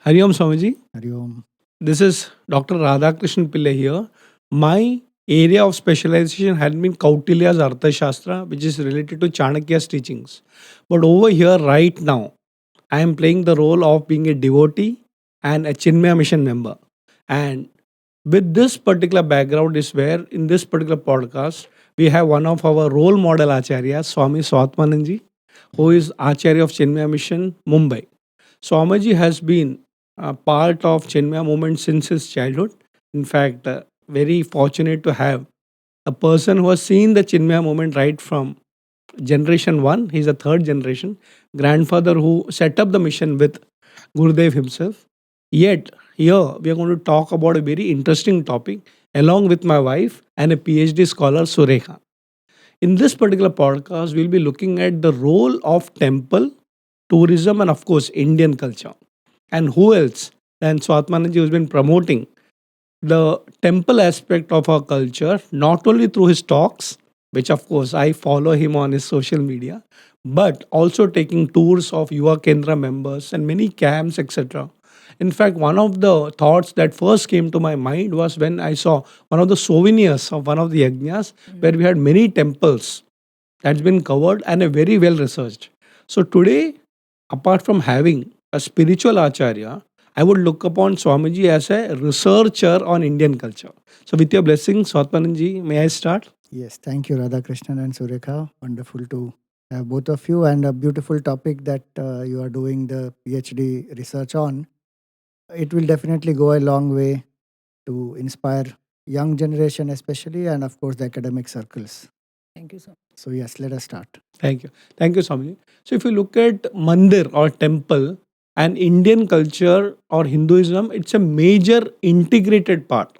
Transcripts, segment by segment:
Hari Om Swamiji. Hari Om. This is Dr. Radhakrishnan Pillai here. My area of specialization had been Kautilya's Arthashastra, which is related to Chanakya's teachings. But over here, right now, I am playing the role of being a devotee and a Chinmaya mission member. And with this particular background is where in this particular podcast, we have one of our role model acharyas, Swami Swatmananda, who is Acharya of Chinmaya Mission, Mumbai. Swamiji has been a part of Chinmaya movement since his childhood. In fact, very fortunate to have a person who has seen the Chinmaya movement right from generation one. He's a third generation grandfather who set up the mission with Gurudev himself. Yet, here we are going to talk about a very interesting topic along with my wife and a PhD scholar, Surekha. In this particular podcast, we'll be looking at the role of temple, tourism, and of course, Indian culture. And who else than Swatmananji, who's been promoting the temple aspect of our culture, not only through his talks, which of course I follow him on his social media, but also taking tours of Yuva Kendra members and many camps, etc. In fact, one of the thoughts that first came to my mind was when I saw one of the souvenirs of one of the yajnas where we had many temples that's been covered and a very well researched. So today, apart from having a spiritual acharya, I would look upon Swamiji as a researcher on Indian culture. So with your blessing, Swatmananji, may I start? Yes, thank you, Radhakrishnan and Surekha. Wonderful to have both of you, and a beautiful topic that you are doing the PhD research on. It will definitely go a long way to inspire young generation especially, and of course the academic circles. Thank you so much. So yes, let us start. Thank you. Thank you, Swamiji. So if you look at Mandir or temple and Indian culture or Hinduism, it's a major integrated part.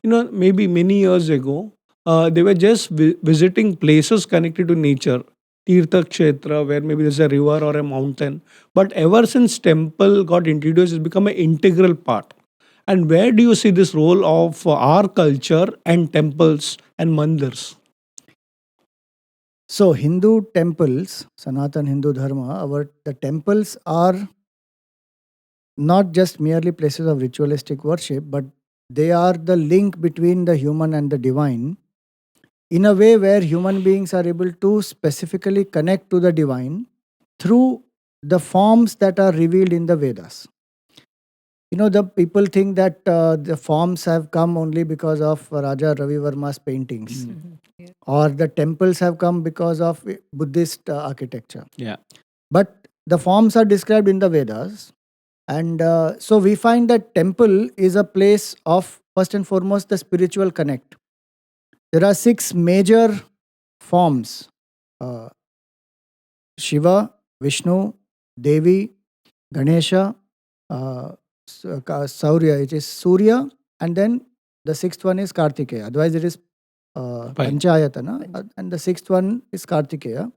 Maybe many years ago, they were just visiting places connected to nature, Tirtha Kshetra, where maybe there's a river or a mountain. But ever since temple got introduced, it's become an integral part. And where do you see this role of our culture and temples and mandirs? So Hindu temples, Sanatan Hindu Dharma, the temples are not just merely places of ritualistic worship, but they are the link between the human and the divine in a way where human beings are able to specifically connect to the divine through the forms that are revealed in the Vedas. The people think that the forms have come only because of Raja Ravi Verma's paintings, Yeah. or the temples have come because of Buddhist architecture. Yeah. But the forms are described in the Vedas. And so we find that temple is a place of, first and foremost, the spiritual connect. There are 6 major forms: Shiva, Vishnu, Devi, Ganesha, Saurya, which is Surya, and then the 6th one is Kartikeya. Otherwise, it is Panchayatana, and the 6th one is Kartikeya.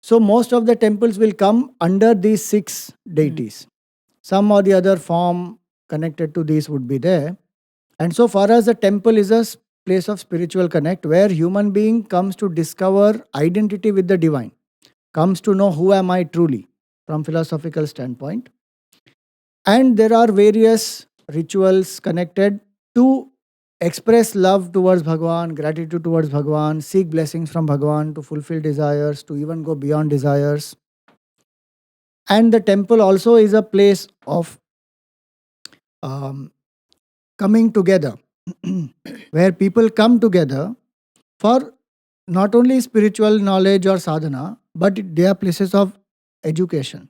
So most of the temples will come under these 6 deities. Some or the other form connected to these would be there. And so far as the temple is a place of spiritual connect where human being comes to discover identity with the divine, comes to know who am I truly from philosophical standpoint. And there are various rituals connected to express love towards Bhagwan, gratitude towards Bhagwan, seek blessings from Bhagwan, to fulfill desires, to even go beyond desires. And the temple also is a place of coming together, where people come together for not only spiritual knowledge or sadhana, but they are places of education.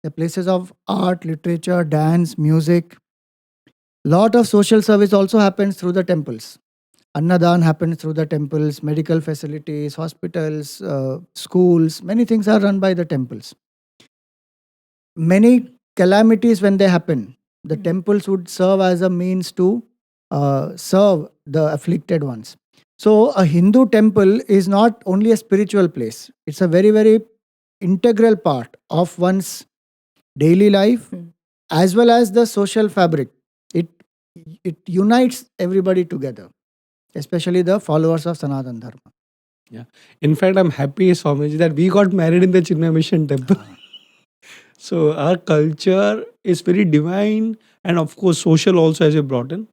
They're places of art, literature, dance, music. Lot of social service also happens through the temples. Annadan happens through the temples, medical facilities, hospitals, schools, many things are run by the temples. Many calamities when they happen, the temples would serve as a means to serve the afflicted ones. So a Hindu temple is not only a spiritual place, it's a very, very integral part of one's daily life as well as the social fabric. It unites everybody together, especially the followers of Sanatana Dharma. Yeah. In fact, I'm happy, Swamiji, that we got married in the Chinmaya Mission temple. So our culture is very divine and of course social also, as you brought in.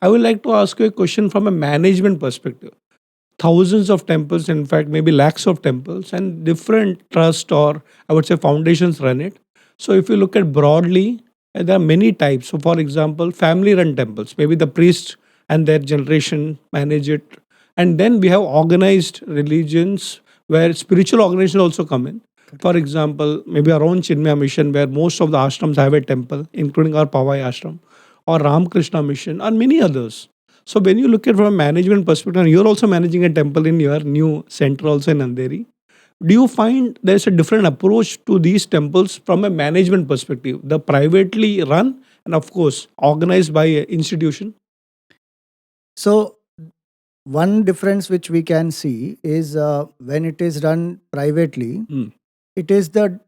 I would like to ask you a question from a management perspective. Thousands of temples, in fact, maybe lakhs of temples, and different trust or I would say foundations run it. So, if you look at broadly, there are many types. So, for example, family run temples, maybe the priests and their generation manage it. And then we have organized religions where spiritual organizations also come in. For example, maybe our own Chinmaya mission, where most of the ashrams have a temple, including our Pawai ashram, or Ramakrishna mission, and many others. So when you look at from a management perspective, and you're also managing a temple in your new center also in Andheri, do you find there's a different approach to these temples from a management perspective? The privately run and of course organized by an institution. So, one difference which we can see is when it is run privately, it is the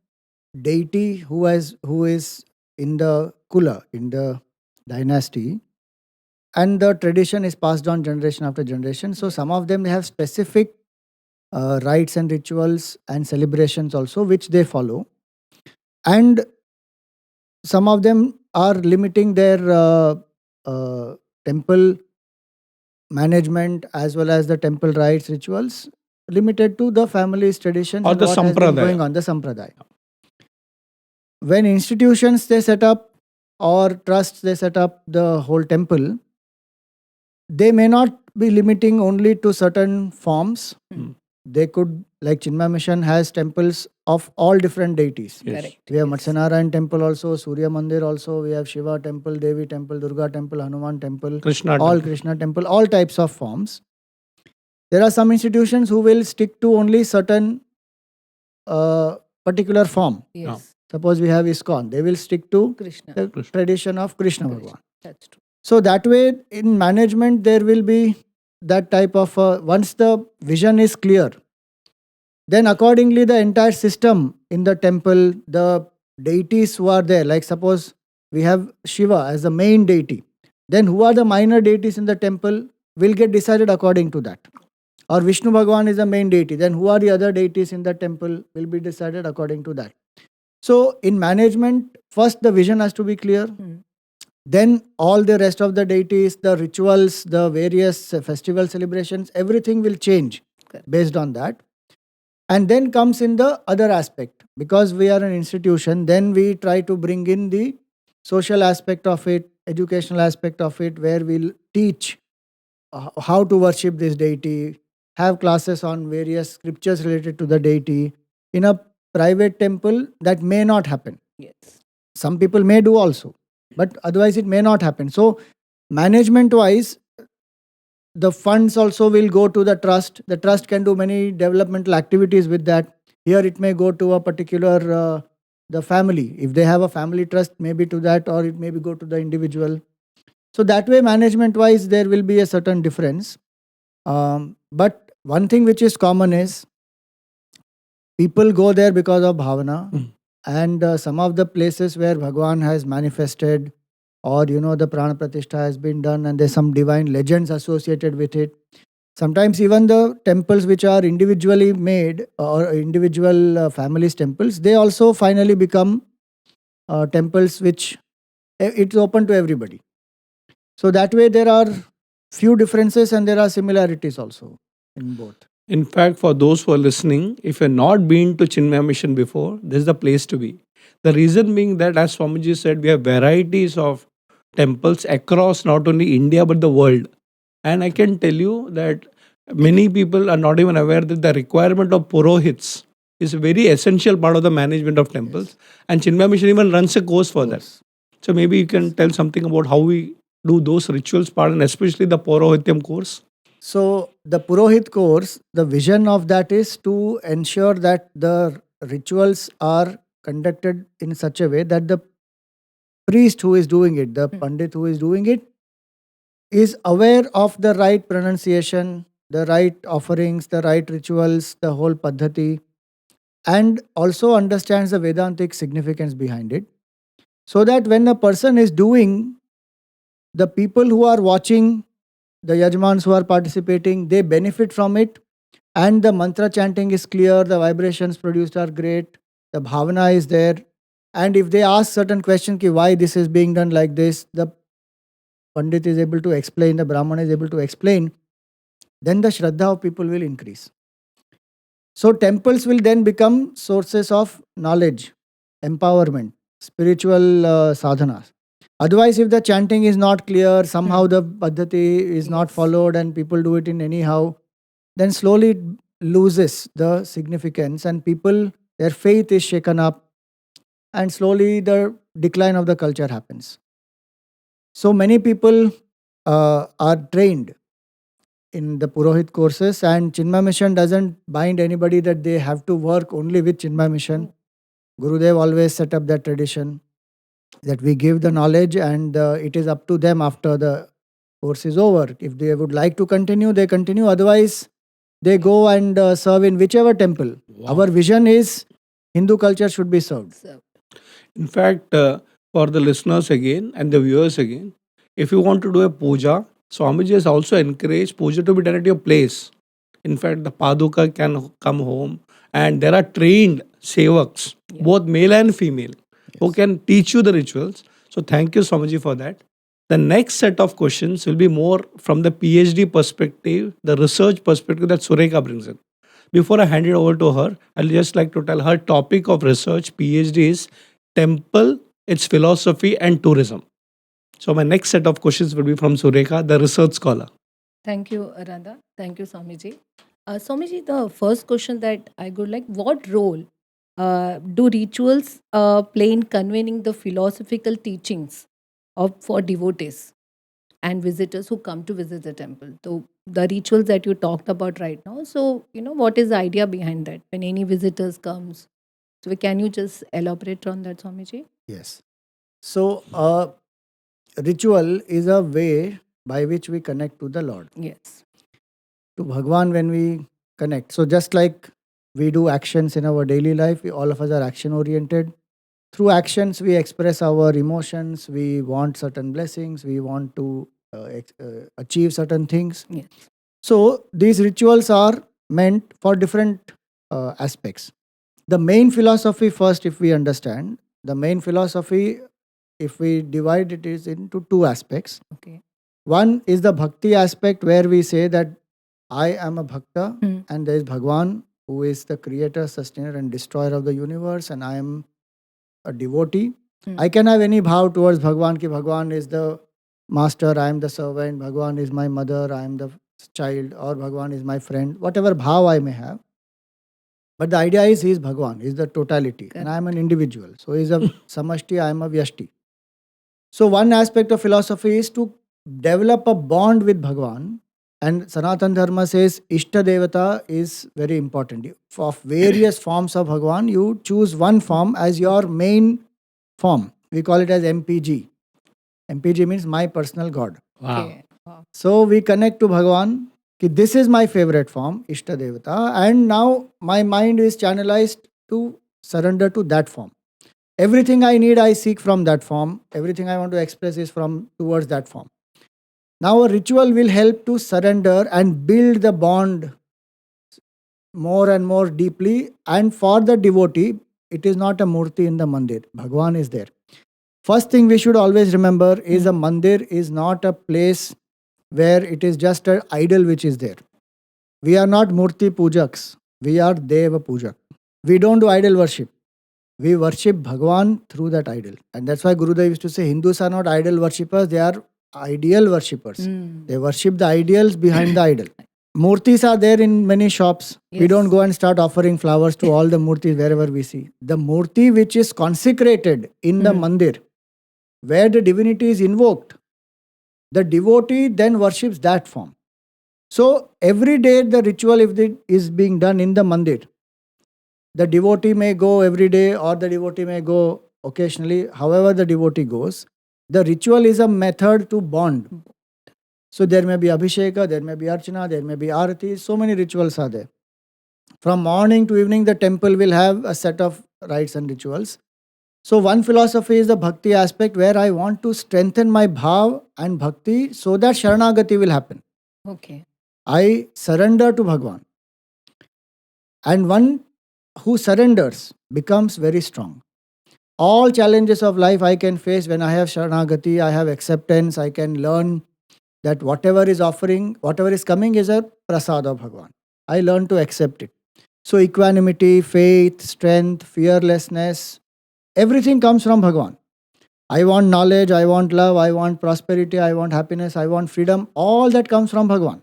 deity who is in the kula, in the dynasty, and the tradition is passed on generation after generation. So some of them have specific rites and rituals and celebrations also which they follow, and some of them are limiting their temple management as well as the temple rites rituals limited to the family's traditions Or and the what has been sampradaya. going on, the sampradaya. When institutions they set up or trusts they set up the whole temple, they may not be limiting only to certain forms. They could, like Chinmaya Mission has temples of all different deities. Yes. Correct. We have Yes. Matsanarayan temple also, Surya Mandir also, we have Shiva temple, Devi temple, Durga temple, Hanuman temple, Krishna all temple. Krishna temple, all types of forms. There are some institutions who will stick to only certain particular form. Yes. Suppose we have ISKCON, they will stick to Krishna. the Krishna. tradition of Krishna Bhagwan. That's true. So that way, in management, there will be that type of once the vision is clear, then accordingly the entire system in the temple, the deities who are there, like suppose we have Shiva as the main deity, then who are the minor deities in the temple will get decided according to that. Or Vishnu Bhagwan is the main deity, then who are the other deities in the temple will be decided according to that. So in management, first the vision has to be clear. Then all the rest of the deities, the rituals, the various festival celebrations, everything will change Correct. based on that. And then comes in the other aspect. Because we are an institution, then we try to bring in the social aspect of it, educational aspect of it, where we'll teach how to worship this deity, have classes on various scriptures related to the deity. In a private temple, that may not happen. Yes. Some people may do also, but otherwise it may not happen. So management wise, the funds also will go to the trust. The trust can do many developmental activities with that. Here it may go to a particular the family. If they have a family trust, maybe to that, or it may be go to the individual. So that way, management wise, there will be a certain difference. But one thing which is common is people go there because of bhavana. And some of the places where Bhagwan has manifested, or the prana pratishtha has been done, and there's some divine legends associated with it. Sometimes even the temples which are individually made or individual families temples, they also finally become temples which it's open to everybody. So that way there are few differences and there are similarities also in both. In fact, for those who are listening, if you've not been to Chinmaya Mission before, this is the place to be. The reason being that, as Swamiji said, we have varieties of temples across not only India but the world. And I can tell you that many people are not even aware that the requirement of Purohits is a very essential part of the management of temples. And Chinmaya Mission even runs a course for that. So maybe you can tell something about how we do those rituals part, and especially the Purohityam course. So the Purohit course, the vision of that is to ensure that the rituals are conducted in such a way that the priest who is doing it, the pandit who is doing it, is aware of the right pronunciation, the right offerings, the right rituals, the whole paddhati, and also understands the Vedantic significance behind it. So that when a person is doing, the people who are watching, the yajmans who are participating, they benefit from it, and the mantra chanting is clear, the vibrations produced are great, the bhavana is there, And if they ask certain questions, ki why this is being done like this, the Pandit is able to explain, the Brahman is able to explain, then the Shraddha of people will increase. So temples will then become sources of knowledge, empowerment, spiritual sadhanas. Otherwise, if the chanting is not clear, somehow the paddhati is not Yes. followed and people do it in anyhow, then slowly it loses the significance and people, their faith is shaken up and slowly the decline of the culture happens. So many people are trained in the Purohit courses, and Chinmaya Mission doesn't bind anybody that they have to work only with Chinmaya Mission. Gurudev always set up that tradition that we give the knowledge and it is up to them after the course is over. If they would like to continue, they continue. Otherwise, they go and serve in whichever temple. Wow. Our vision is Hindu culture should be served. So, In fact, for the listeners again and the viewers again, if you want to do a puja, Swamiji has also encouraged puja to be done at your place. In fact, the Paduka can come home and there are trained sevaks, both male and female, who can teach you the rituals. So thank you, Swamiji, for that. The next set of questions will be more from the PhD perspective, the research perspective that Surekha brings in. Before I hand it over to her, I'll just like to tell her topic of research, PhD, is temple, its philosophy, and tourism. So my next set of questions will be from Surekha, the research scholar. thank you, Radha. Thank you, Swamiji. Swamiji, the first question that I would like, what role do rituals play in conveying the philosophical teachings for devotees and visitors who come to visit the temple? So the rituals that you talked about right now. So, what is the idea behind that when any visitors comes? So can you just elaborate on that, Swamiji? Yes. So, ritual is a way by which we connect to the Lord, Yes. to Bhagwan when we connect. So, just like we do actions in our daily life, all of us are action oriented. Through actions, we express our emotions, we want certain blessings, we want to achieve certain things. Yes. So, these rituals are meant for different aspects. The main philosophy, first, if we understand, the main philosophy, if we divide it, is into two aspects. Okay. One is the bhakti aspect, where we say that I am a bhakta Hmm. and there is Bhagwan who is the creator, sustainer, and destroyer of the universe, and I am a devotee. Hmm. I can have any bhav towards Bhagwan, ki Bhagwan is the master, I am the servant, Bhagwan is my mother, I am the child, or Bhagwan is my friend, whatever bhav I may have. But the idea is he is Bhagwan, he is the totality, and I am an individual. So he is a samashti, I am a vyashti. So one aspect of philosophy is to develop a bond with Bhagwan. And Sanatan Dharma says Ishta Devata is very important. Of various forms of Bhagwan, you choose one form as your main form. We call it as MPG. MPG means my personal God. Wow. Okay. Wow. So we connect to Bhagwan. Ki this is my favorite form, Ishta Devata. And now my mind is channelized to surrender to that form. Everything I need, I seek from that form. Everything I want to express is from towards that form. Now a ritual will help to surrender and build the bond more and more deeply. And for the devotee, it is not a murti in the mandir. Bhagwan is there. First thing we should always remember is a mandir is not a place where it is just an idol which is there. We are not murti pujaks. We are deva pujak. We don't do idol worship. We worship Bhagwan through that idol. And that's why Gurudev used to say Hindus are not idol worshippers, they are ideal worshippers. Hmm. They worship the ideals behind the idol. Murtis are there in many shops. We Yes. don't go and start offering flowers to all the murtis wherever we see. The murti which is consecrated in the mandir, where the divinity is invoked, the devotee then worships that form. So every day the ritual, if it is being done in the mandir, the devotee may go every day or the devotee may go occasionally, however the devotee goes. The ritual is a method to bond. So there may be Abhisheka, there may be Archana, there may be Arati, so many rituals are there. From morning to evening, the temple will have a set of rites and rituals. So one philosophy is the bhakti aspect, where I want to strengthen my bhav and bhakti so that sharanagati will happen. Okay. I surrender to Bhagwan. And one who surrenders becomes very strong. All challenges of life I can face when I have Sharanagati, I have acceptance, I can learn that whatever is offering, whatever is coming is a prasad of Bhagavan. I learn to accept it. So equanimity, faith, strength, fearlessness, everything comes from Bhagavan. I want knowledge, I want love, I want prosperity, I want happiness, I want freedom. All that comes from Bhagavan.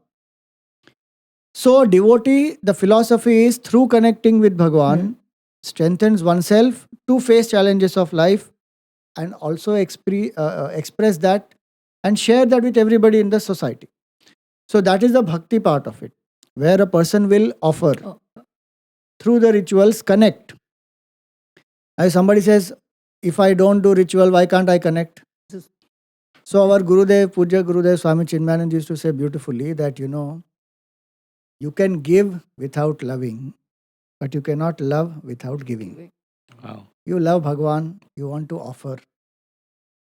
So devotee, the philosophy is through connecting with Bhagavan, strengthens oneself to face challenges of life and also express that and share that with everybody in the society. So that is the bhakti part of it, where a person will offer through the rituals connect. As somebody says, if I don't do ritual, why can't I connect? So our Gurudev, Puja Gurudev Swami Chinmaya used to say beautifully that, you can give without loving, but you cannot love without giving. Wow. You love Bhagavan, you want to offer.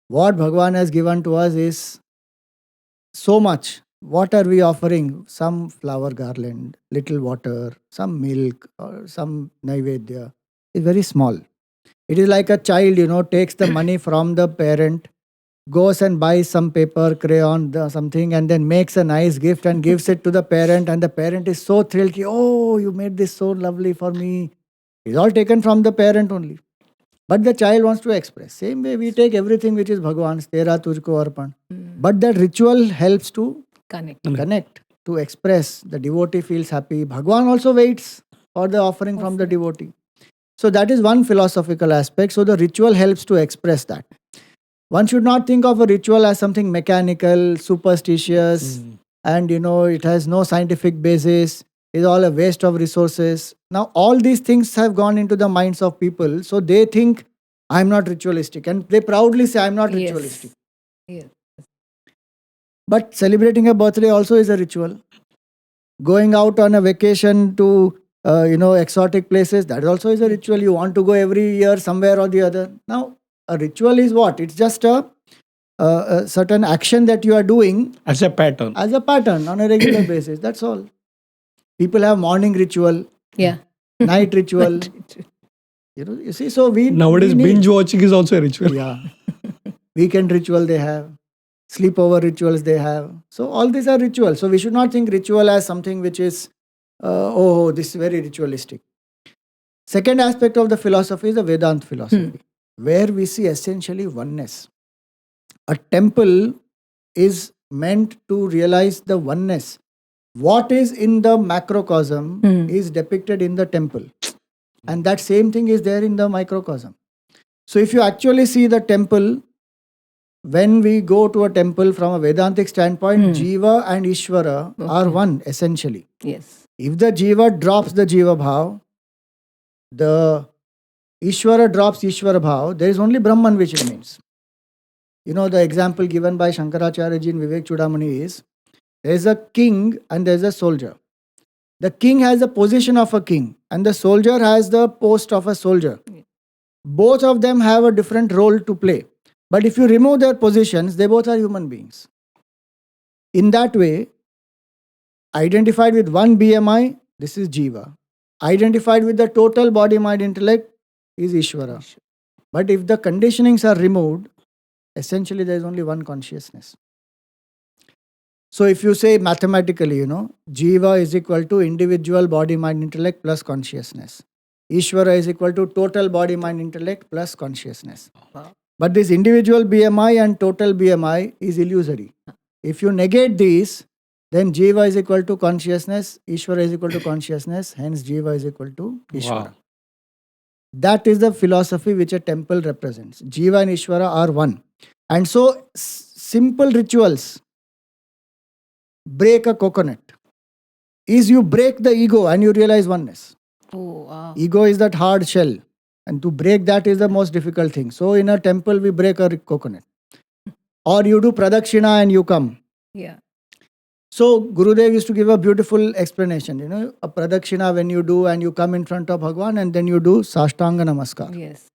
What Bhagavan has given to us is so much. What are we offering? Some flower garland, little water, some milk, or some naivedya. It's very small. It is like a child, takes the money from the parent, goes and buys some paper, crayon, something, and then makes a nice gift and gives it to the parent. And the parent is so thrilled, oh, you made this so lovely for me. It's all taken from the parent only. But the child wants to express. Same way we take everything which is Bhagavan's, Tera Tujhko Arpan. But that ritual helps to connect, to express. The devotee feels happy. Bhagavan also waits for the offering from the devotee. So that is one philosophical aspect. So the ritual helps to express that. One should not think of a ritual as something mechanical, superstitious, and it has no scientific basis. It's all a waste of resources. Now all these things have gone into the minds of people. So they think, I'm not ritualistic. And they proudly say, I'm not ritualistic. Yes. But celebrating a birthday also is a ritual. Going out on a vacation to exotic places, that also is a ritual. You want to go every year somewhere or the other. Now, a ritual is what? It's just a certain action that you are doing As a pattern. as a pattern on a regular basis. That's all. People have morning ritual, night ritual. You see, so Nowadays, binge watching is also a ritual. Yeah. Weekend ritual they have. Sleepover rituals they have. So all these are rituals. So we should not think ritual as something which is, this is very ritualistic. Second aspect of the philosophy is the Vedanta philosophy, where we see essentially oneness. A temple is meant to realize the oneness. What is in the macrocosm is depicted in the temple. And that same thing is there in the microcosm. So if you actually see the temple, when we go to a temple from a Vedantic standpoint, Jiva and Ishvara are one essentially. Yes. If the Jiva drops the Jiva bhav, the Ishvara drops Ishvara bhav, there is only Brahman which remains. The example given by Shankaracharya ji in Vivek Chudamani is, there is a king and there is a soldier. The king has the position of a king and the soldier has the post of a soldier. Both of them have a different role to play. But if you remove their positions, they both are human beings. In that way, identified with one BMI, this is Jiva. Identified with the total body, mind, intellect is Ishvara. But if the conditionings are removed, essentially there is only one consciousness. So if you say mathematically, Jiva is equal to individual body, mind, intellect plus consciousness. Ishvara is equal to total body, mind, intellect plus consciousness. Wow. But this individual BMI and total BMI is illusory. If you negate these, then Jiva is equal to consciousness, Ishvara is equal to consciousness, hence Jiva is equal to Ishvara. Wow. That is the philosophy which a temple represents. Jiva and Ishvara are one. And so, simple rituals, break a coconut, is you break the ego and you realize oneness. Oh, wow. Ego is that hard shell. And to break that is the most difficult thing. So in a temple, we break a coconut. Or you do pradakshina and you come. Yeah. So Gurudev used to give a beautiful explanation. A pradakshina when you do and you come in front of Bhagavan and then you do sashtanga namaskar. Yes.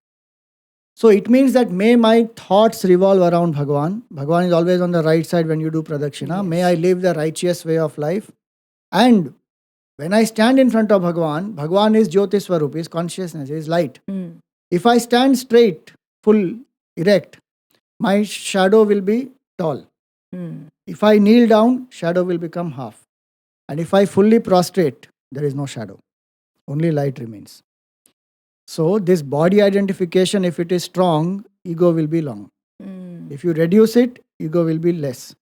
So it means that may my thoughts revolve around Bhagavan. Bhagavan is always on the right side when you do pradakshina. Yes. May I live the righteous way of life. And when I stand in front of Bhagavan, Bhagavan is Jyoti Swarup, is consciousness, is light. If I stand straight, full erect, my shadow will be tall. Hmm. If I kneel down, shadow will become half. And if I fully prostrate, there is no shadow. Only light remains. So this body identification, if it is strong, ego will be long. Hmm. If you reduce it, ego will be less.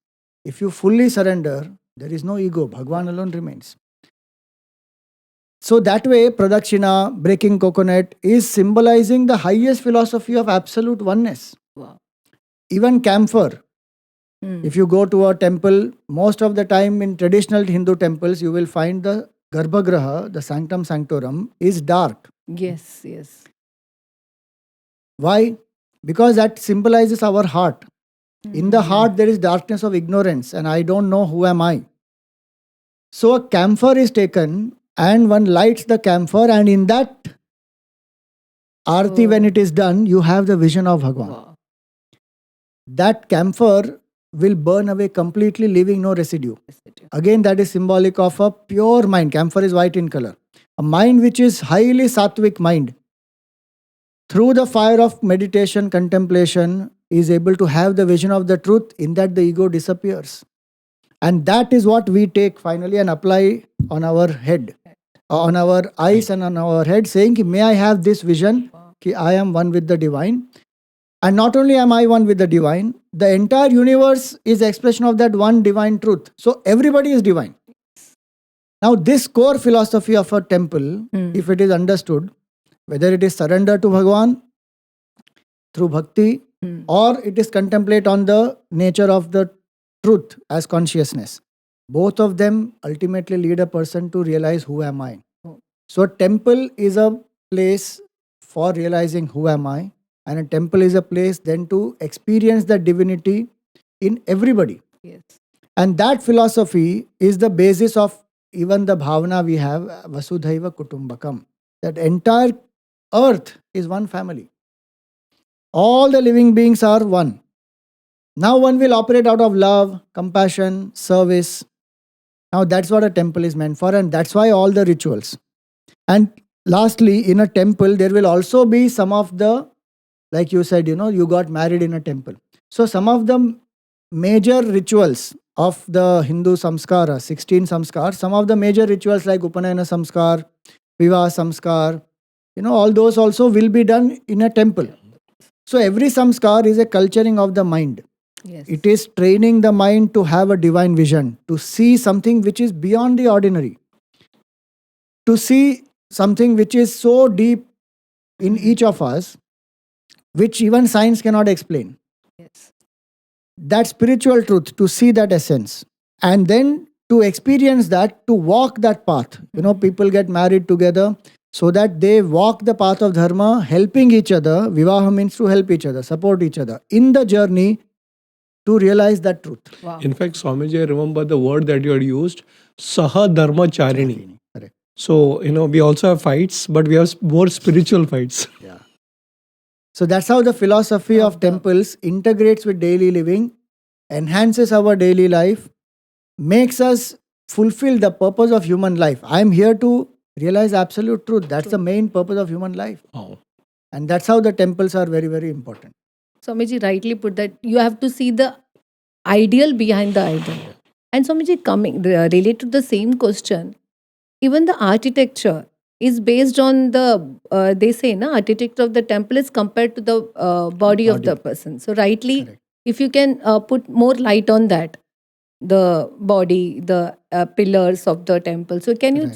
If you fully surrender, there is no ego. Bhagwan alone remains. So that way, Pradakshina, breaking coconut, is symbolizing the highest philosophy of absolute oneness. Wow. Even camphor, Hmm. if you go to a temple, most of the time in traditional Hindu temples, you will find the Garbhagraha, the sanctum sanctorum, is dark. Yes, yes. Why? Because that symbolizes our heart. In the Hmm. heart, there is darkness of ignorance, and I don't know who am I. So a camphor is taken, and one lights the camphor, and in that arti, when it is done, you have the vision of Bhagwan. Wow. That camphor will burn away completely, leaving no residue. Again, that is symbolic of a pure mind. Camphor is white in color. A mind which is highly sattvic mind. Through the fire of meditation, contemplation, is able to have the vision of the truth. In that, the ego disappears. And that is what we take finally and apply on our head, on our eyes and on our head, saying, may I have this vision, that I am one with the divine. And not only am I one with the divine, the entire universe is the expression of that one divine truth. So everybody is divine. Now this core philosophy of a temple, if it is understood, whether it is surrender to Bhagwan through bhakti, or it is contemplate on the nature of the truth as consciousness, both of them ultimately lead a person to realize who am I. So a temple is a place for realizing who am I, and a temple is a place then to experience the divinity in everybody. Yes. And that philosophy is the basis of even the bhavana we have, Vasudhaiva Kutumbakam. That entire earth is one family. All the living beings are one. Now one will operate out of love, compassion, service. Now that's what a temple is meant for, and that's why all the rituals. And lastly, in a temple, there will also be some of the, like you said, you got married in a temple. So some of the major rituals of the Hindu samskara, 16 samskar, some of the major rituals like Upanayana samskar, Vivaha samskar, all those also will be done in a temple. So every samskar is a culturing of the mind. Yes. It is training the mind to have a divine vision, to see something which is beyond the ordinary, to see something which is so deep in each of us, which even science cannot explain. Yes. That spiritual truth, to see that essence, and then to experience that, to walk that path. People get married together so that they walk the path of dharma, helping each other. Vivaha means to help each other, support each other in the journey to realize that truth. Wow. In fact, Swamiji, I remember the word that you had used, Saha Dharma Charini. Correct. So, we also have fights, but we have more spiritual fights. Yeah. So that's how the philosophy of temples integrates with daily living, enhances our daily life, makes us fulfill the purpose of human life. I am here to realize absolute truth. That's the main purpose of human life. Oh. And that's how the temples are very, very important. Swamiji rightly put that you have to see the ideal behind the ideal. And Swamiji, related to the same question, even the architecture is based on the, they say, architecture of the temple is compared to the body of the person. So rightly, Correct. if you can put more light on that, the body, the pillars of the temple. So can you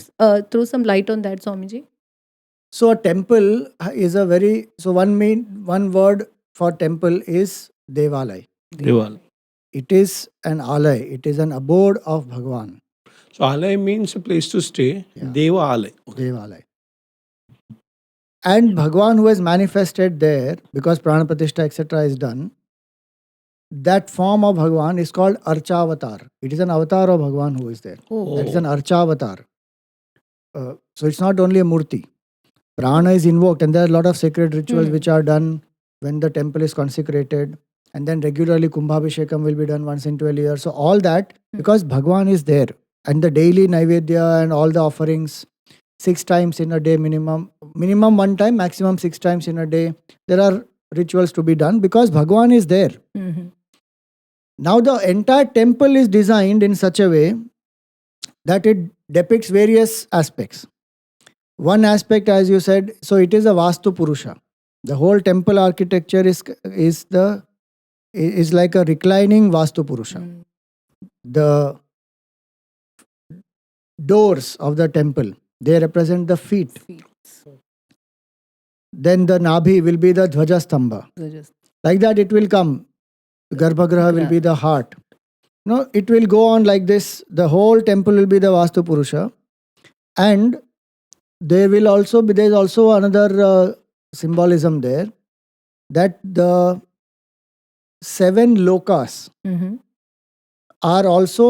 throw some light on that, Swamiji? So a temple is a very, so one word for temple is Devalay. Deval. It is an alay. It is an abode of Bhagwan. So, Alay means a place to stay. Yeah. Deva Alay. Devalay. And Bhagwan who has manifested there, because Prana Pratishtha etc. is done, that form of Bhagwan is called Archavatar. It is an avatar of Bhagwan who is there. Oh. That is an Archavatar. So it's not only a Murti. Prana is invoked, and there are a lot of sacred rituals which are done when the temple is consecrated. And then regularly Kumbhabhishekam will be done once in 12 years. So all that, because Bhagwan is there. And the daily Naivedya and all the offerings, 6 times in a day minimum one time, maximum 6 times in a day. There are rituals to be done because Bhagwan is there. Mhm. Now the entire temple is designed in such a way that it depicts various aspects. One aspect, as you said, so it is a Vastu Purusha. The whole temple architecture is like a reclining Vastu Purusha. Mm. The doors of the temple, they represent the feet. Feet. Then the Nabhi will be the Dhvajastambha. So just Like that it will come. Garbhagriha will be the heart. No, it will go on like this. The whole temple will be the Vastu Purusha. And there is also another symbolism there, that the 7 lokas Mhm. are also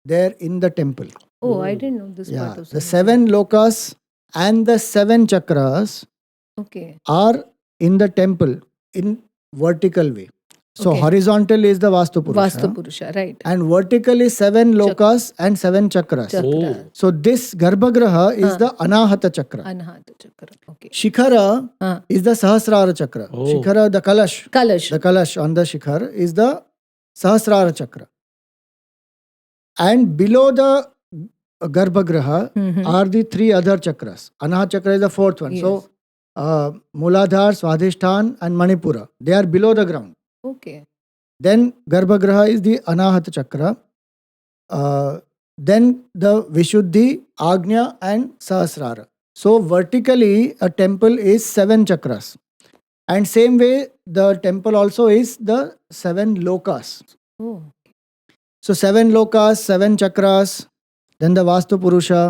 there in the temple. Oh, I didn't know this part Yeah, of the Swami. 7 lokas and the 7 chakras Okay. are in the temple in vertical way. So Okay. horizontal is the Vastu Purusha. Vastu Purusha, right. And vertical is 7 lokas and 7 chakras. Chakra. So this Garbhagriha is the Anahata chakra. Anahata Chakra. Okay. Shikhara is the Sahasrara chakra. Shikhara, the Kalash. Kalash. The Kalash on the Shikhar is the Sahasrara chakra. And below the Garbhagriha Mhm. are the 3 other chakras. Anahata chakra is the 4th one. Yes. So Muladhar, Swadhisthana and Manipura, they are below the ground. Okay. Then Garbhagriha is the Anahata chakra. Then the Vishuddhi, Agnya and Sahasrara. So vertically a temple is 7 chakras. And same way the temple also is the 7 lokas. Oh. So 7 lokas, 7 chakras, then the Vastu Purusha.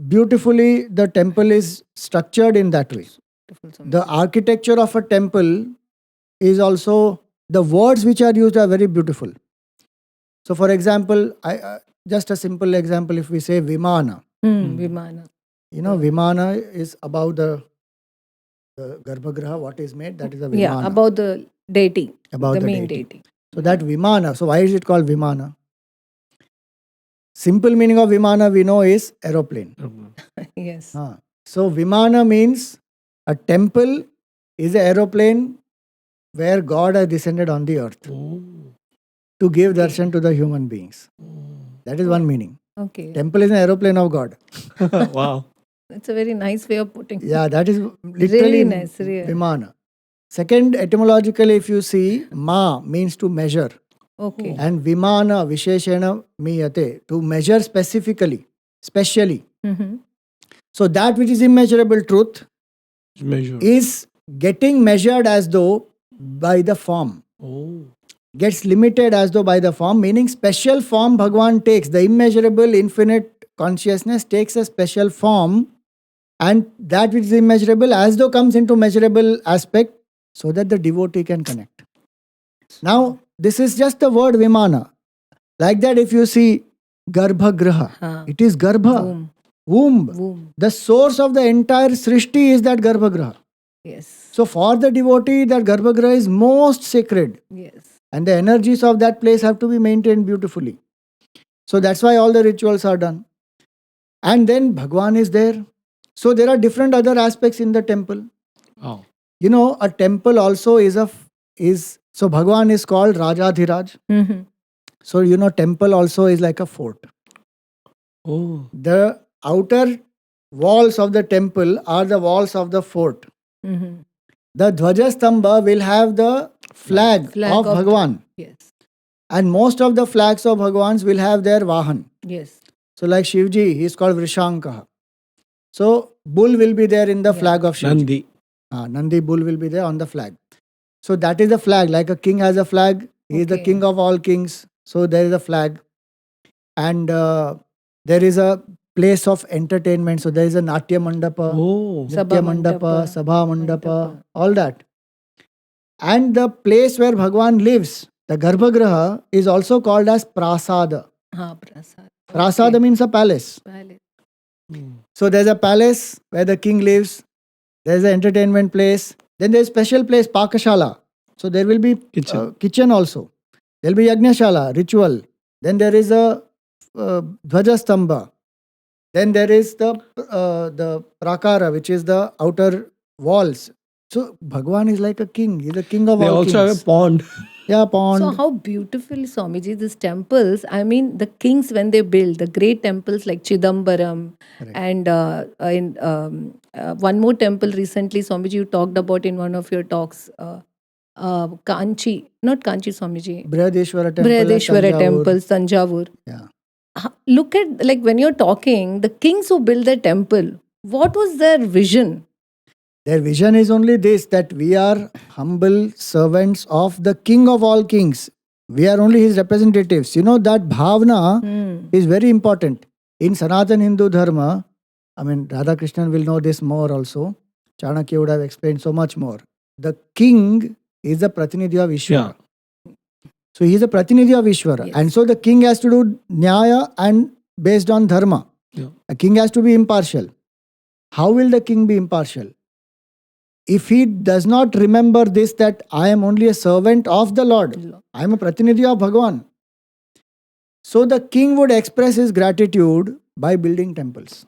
Beautifully the temple is structured in that way. Beautiful, Swami. The architecture of a temple is also, the words which are used are very beautiful. So for example, just a simple example, if we say Vimana, Vimana. Vimana is about the Garbhagriha, what is made, that is a Vimana. Yeah, about the deity. About the the main deity. deity. So that Vimana, so why is it called Vimana? Simple meaning of Vimana we know is aeroplane. Yes. So Vimana means a temple is an aeroplane where God has descended on the earth to give darshan to the human beings. That is one meaning. Okay. Temple is an aeroplane of God. Wow. That's a very nice way of putting it. Yeah, that is literally Really nice. Really. Vimana. Second, etymologically, if you see, Ma means to measure. Okay. And Vimana, Visheshena Miyate, to measure specifically, specially. Mhm. So that which is immeasurable truth Measure. is getting measured as though by the form. Gets limited as though by the form, meaning special form Bhagwan takes. The immeasurable infinite consciousness takes a special form, and that which is immeasurable as though comes into measurable aspect so that the devotee can connect. Now, this is just the word Vimana. Like that, if you see Garbhagriha, it is Garbha, womb. Womb. The source of the entire Srishti is that Garbhagriha. Yes. So for the devotee, that Garbhagriha is most sacred. Yes. And the energies of that place have to be maintained beautifully. So that's why all the rituals are done. And then Bhagwan is there. So there are different other aspects in the temple. Oh. A temple also so Bhagwan is called Rajadhiraj. Mhm. So temple also is like a fort. Oh. The outer walls of the temple are the walls of the fort. Mhm. The Dhvajastambha will have the flag of Bhagwan. Yes. And most of the flags of Bhagwans will have their Vahan. Yes. So like Shivji, he is called Vrishankaha. So bull will be there in the flag of Shivji. Nandi. Nandi bull will be there on the flag. So that is the flag. Like a king has a flag, he is the Okay. king of all kings. So there is a flag. And there is a place of entertainment. So there is a Natya Mandapa, Oh. Nritya Sabha Mandapa, Mandapa, Sabha Mandapa, Mandapa. all that. And the place where Bhagwan lives, the Garbhagriha, is also called as Prasada. Prasad. Prasada means a palace. Palace. So there's a palace where the king lives. There's an entertainment place. Then there's special place, Pakashala. So there will be kitchen also. There will be Yajnashala, ritual. Then there is a Dhvajastambha. Then there is the Prakara, which is the outer walls. So Bhagwan is like a king. He's the king of They all also have kings. a pond. Yeah, pond. So how beautiful, Swamiji, these temples. I mean, the kings when they build the great temples like Chidambaram, Correct. and one more temple recently, Swamiji, you talked about in one of your talks, Kanchi, not Kanchi, Swamiji, Brihadeshwara temple. at Brihadeshwara Tanjavur. temple, Tanjavur. Yeah. Look at, like, when you're talking, the kings who built the temple, what was their vision? Their vision is only this, that we are humble servants of the king of all kings. We are only his representatives. You know, that bhavna is very important. In Sanatan Hindu Dharma, I mean, Radhakrishnan will know this more also. Chanakya would have explained so much more. The king is the Pratinidhi of Ishvara. So he is a Pratinidhi of Ishvara. Yes. And so the king has to do Nyaya and based on Dharma. Yeah. A king has to be impartial. How will the king be impartial? If he does not remember this, that I am only a servant of the Lord, I am a Pratinidhi of Bhagavan. So the king would express his gratitude by building temples,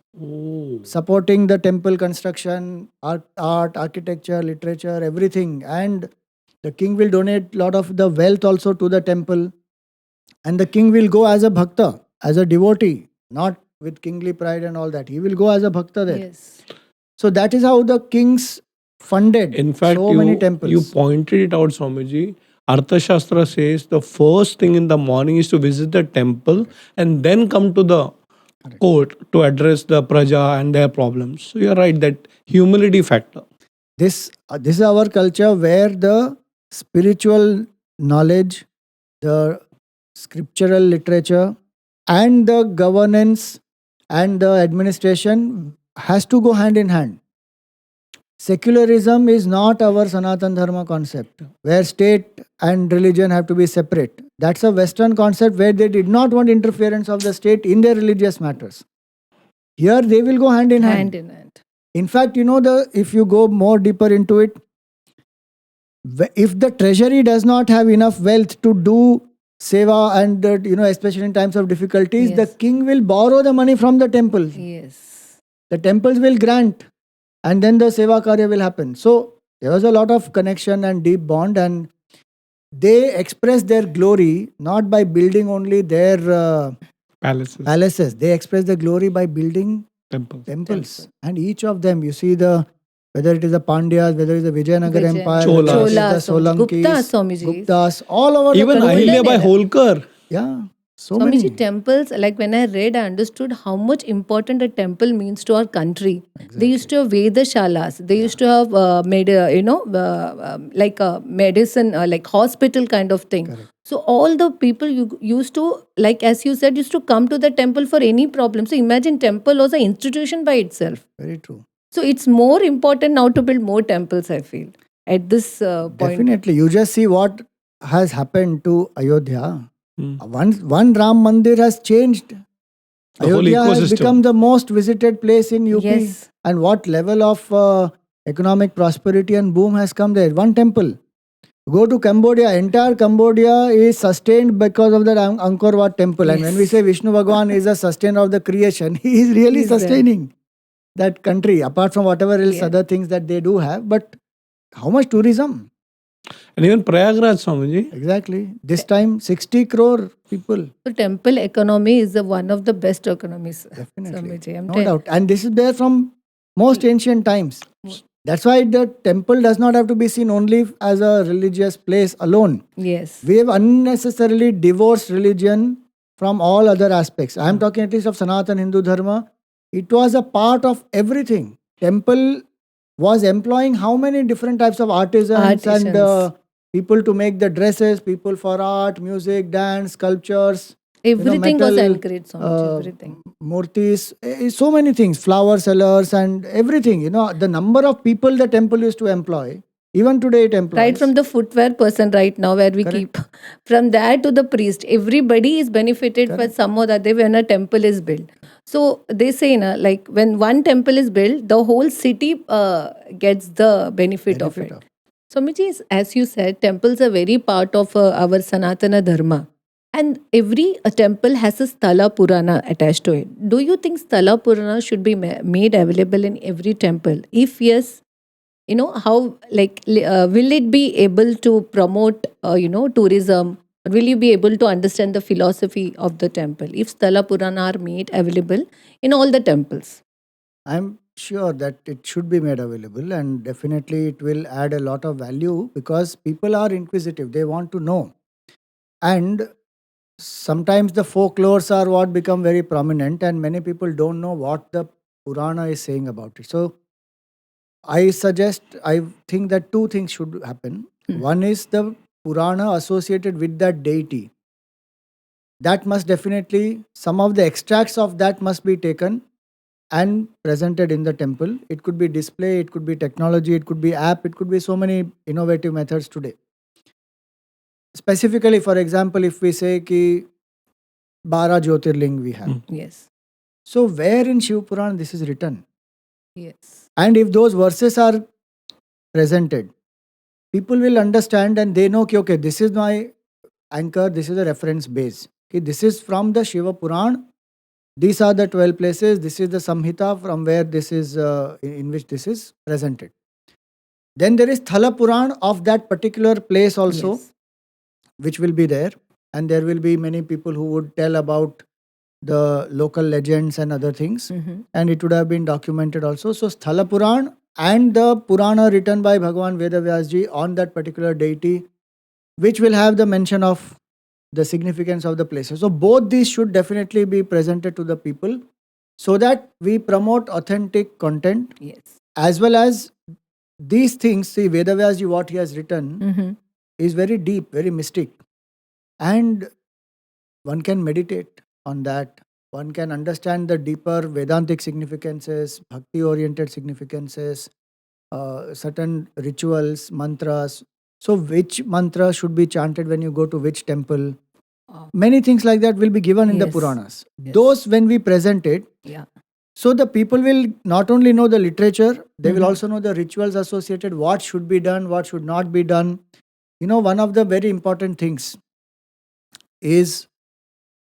supporting the temple construction, art, architecture, literature, everything. And the king will donate a lot of the wealth also to the temple. And the king will go as a bhakta, as a devotee, not with kingly pride and all that. He will go as a bhakta there. Yes. So that is how the kings funded In fact, so many temples. you pointed it out, Swamiji. Arthashastra says the first thing in the morning is to visit the temple and then come to the court to address the praja and their problems. So you're right, that humility factor. This is our culture where the spiritual knowledge, the scriptural literature, and the governance and the administration has to go hand in hand. Secularism is not our Sanatan Dharma concept, where state and religion have to be separate. That's a Western concept where they did not want interference of the state in their religious matters. Here they will go hand in hand. Hand in hand. In fact, if you go more deeper into it, if the treasury does not have enough wealth to do seva and especially in times of difficulties, Yes. the king will borrow the money from the temples. Yes. The temples will grant, and then the seva karya will happen. So there was a lot of connection and deep bond, and they express their glory not by building only their Palaces, They express the glory by building temples. And each of them, you see whether it is the Pandyas, whether it is the Vijayanagar Empire, Cholas. whether it is Cholas, the Solankis, Guptas, Swamiji. Guptas, all over even the country. Ahilya by Holkar. Yeah, so Swamiji, many. temples, like when I read, I understood how much important a temple means to our country. They used to have Vedashalas. They used to have, like a medicine, like hospital kind of thing. Correct. So all the people you used to, like as you said, used to come to the temple for any problem. So imagine temple was an institution by itself. Very true. So it's more important now to build more temples, I feel, at this point. Definitely. You just see what has happened to Ayodhya. Hmm. One Ram Mandir has changed. The whole Ayodhya has ecosystem. become the most visited place in UP. Yes. And what level of economic prosperity and boom has come there? One temple. Go to Cambodia. Entire Cambodia is sustained because of that Angkor Wat temple. And when we Yes. say Vishnu Bhagwan is a sustainer of the creation, he is really He's there. sustaining that country, apart from whatever else Yeah. other things that they do have. But how much tourism? And even Prayagraj, Swamiji. Exactly. This time, 60 crore people. So temple economy is one of the best economies. Definitely. Swamiji, I'm No telling- doubt. And this is there from most ancient times. That's why the temple does not have to be seen only as a religious place alone. Yes. We have unnecessarily divorced religion from all other aspects. I am talking at least of Sanatan Hindu Dharma. It was a part of everything. Temple was employing how many different types of artisans and Artisans. people to make the dresses, people for art, music, dance, sculptures, Everything was metal, encouraged, Swamiji, everything. murtis, so many things, flower sellers and everything. The number of people the temple used to employ, even today it employs. Right from the footwear person right now where we Correct. keep, from that to the priest, everybody is benefited for some or the other when a temple is built. So they say, like when one temple is built, the whole city gets the benefit of it. So, Miji, as you said, temples are very part of our Sanatana Dharma. And every temple has a Sthala Purana attached to it. Do you think Sthala Purana should be made available in every temple? If yes, how will it be able to promote tourism, or will you be able to understand the philosophy of the temple if Sthala Purana are made available in all the temples? I'm sure that it should be made available, and definitely it will add a lot of value because people are inquisitive. They want to know. And sometimes the folklores are what become very prominent, and many people don't know what the Purana is saying about it. So I think that two things should happen. One is the Purana associated with that deity. That must definitely, some of the extracts of that must be taken and presented in the temple. It could be display, it could be technology, it could be app, it could be so many innovative methods today. Specifically, for example, if we say ki 12 Jyotirling we have. Yes. So where in Shiv Puran this is written? Yes. And if those verses are presented, people will understand and they know ki, okay, this is my anchor, this is a reference base. Okay, this is from the Shiva Puran. These are the 12 places. This is the Samhita from where this is, in which this is presented. Then there is Sthala Puran of that particular place also, Yes. which will be there. And there will be many people who would tell about the local legends and other things. And it would have been documented also. So Sthala Puran and the Purana written by Bhagavan Vedavyasji on that particular deity, which will have the mention of the significance of the places. So both these should definitely be presented to the people so that we promote authentic content. Yes. As well as these things. See, Vedavyasji, what he has written is very deep, very mystic. And one can meditate on that. One can understand the deeper Vedantic significances, bhakti-oriented significances, certain rituals, mantras. So which mantra should be chanted when you go to which temple? Many things like that will be given in the Yes. Puranas. Yes. Those, when we present it, Yeah. so the people will not only know the literature, they will also know the rituals associated, what should be done, what should not be done. One of the very important things is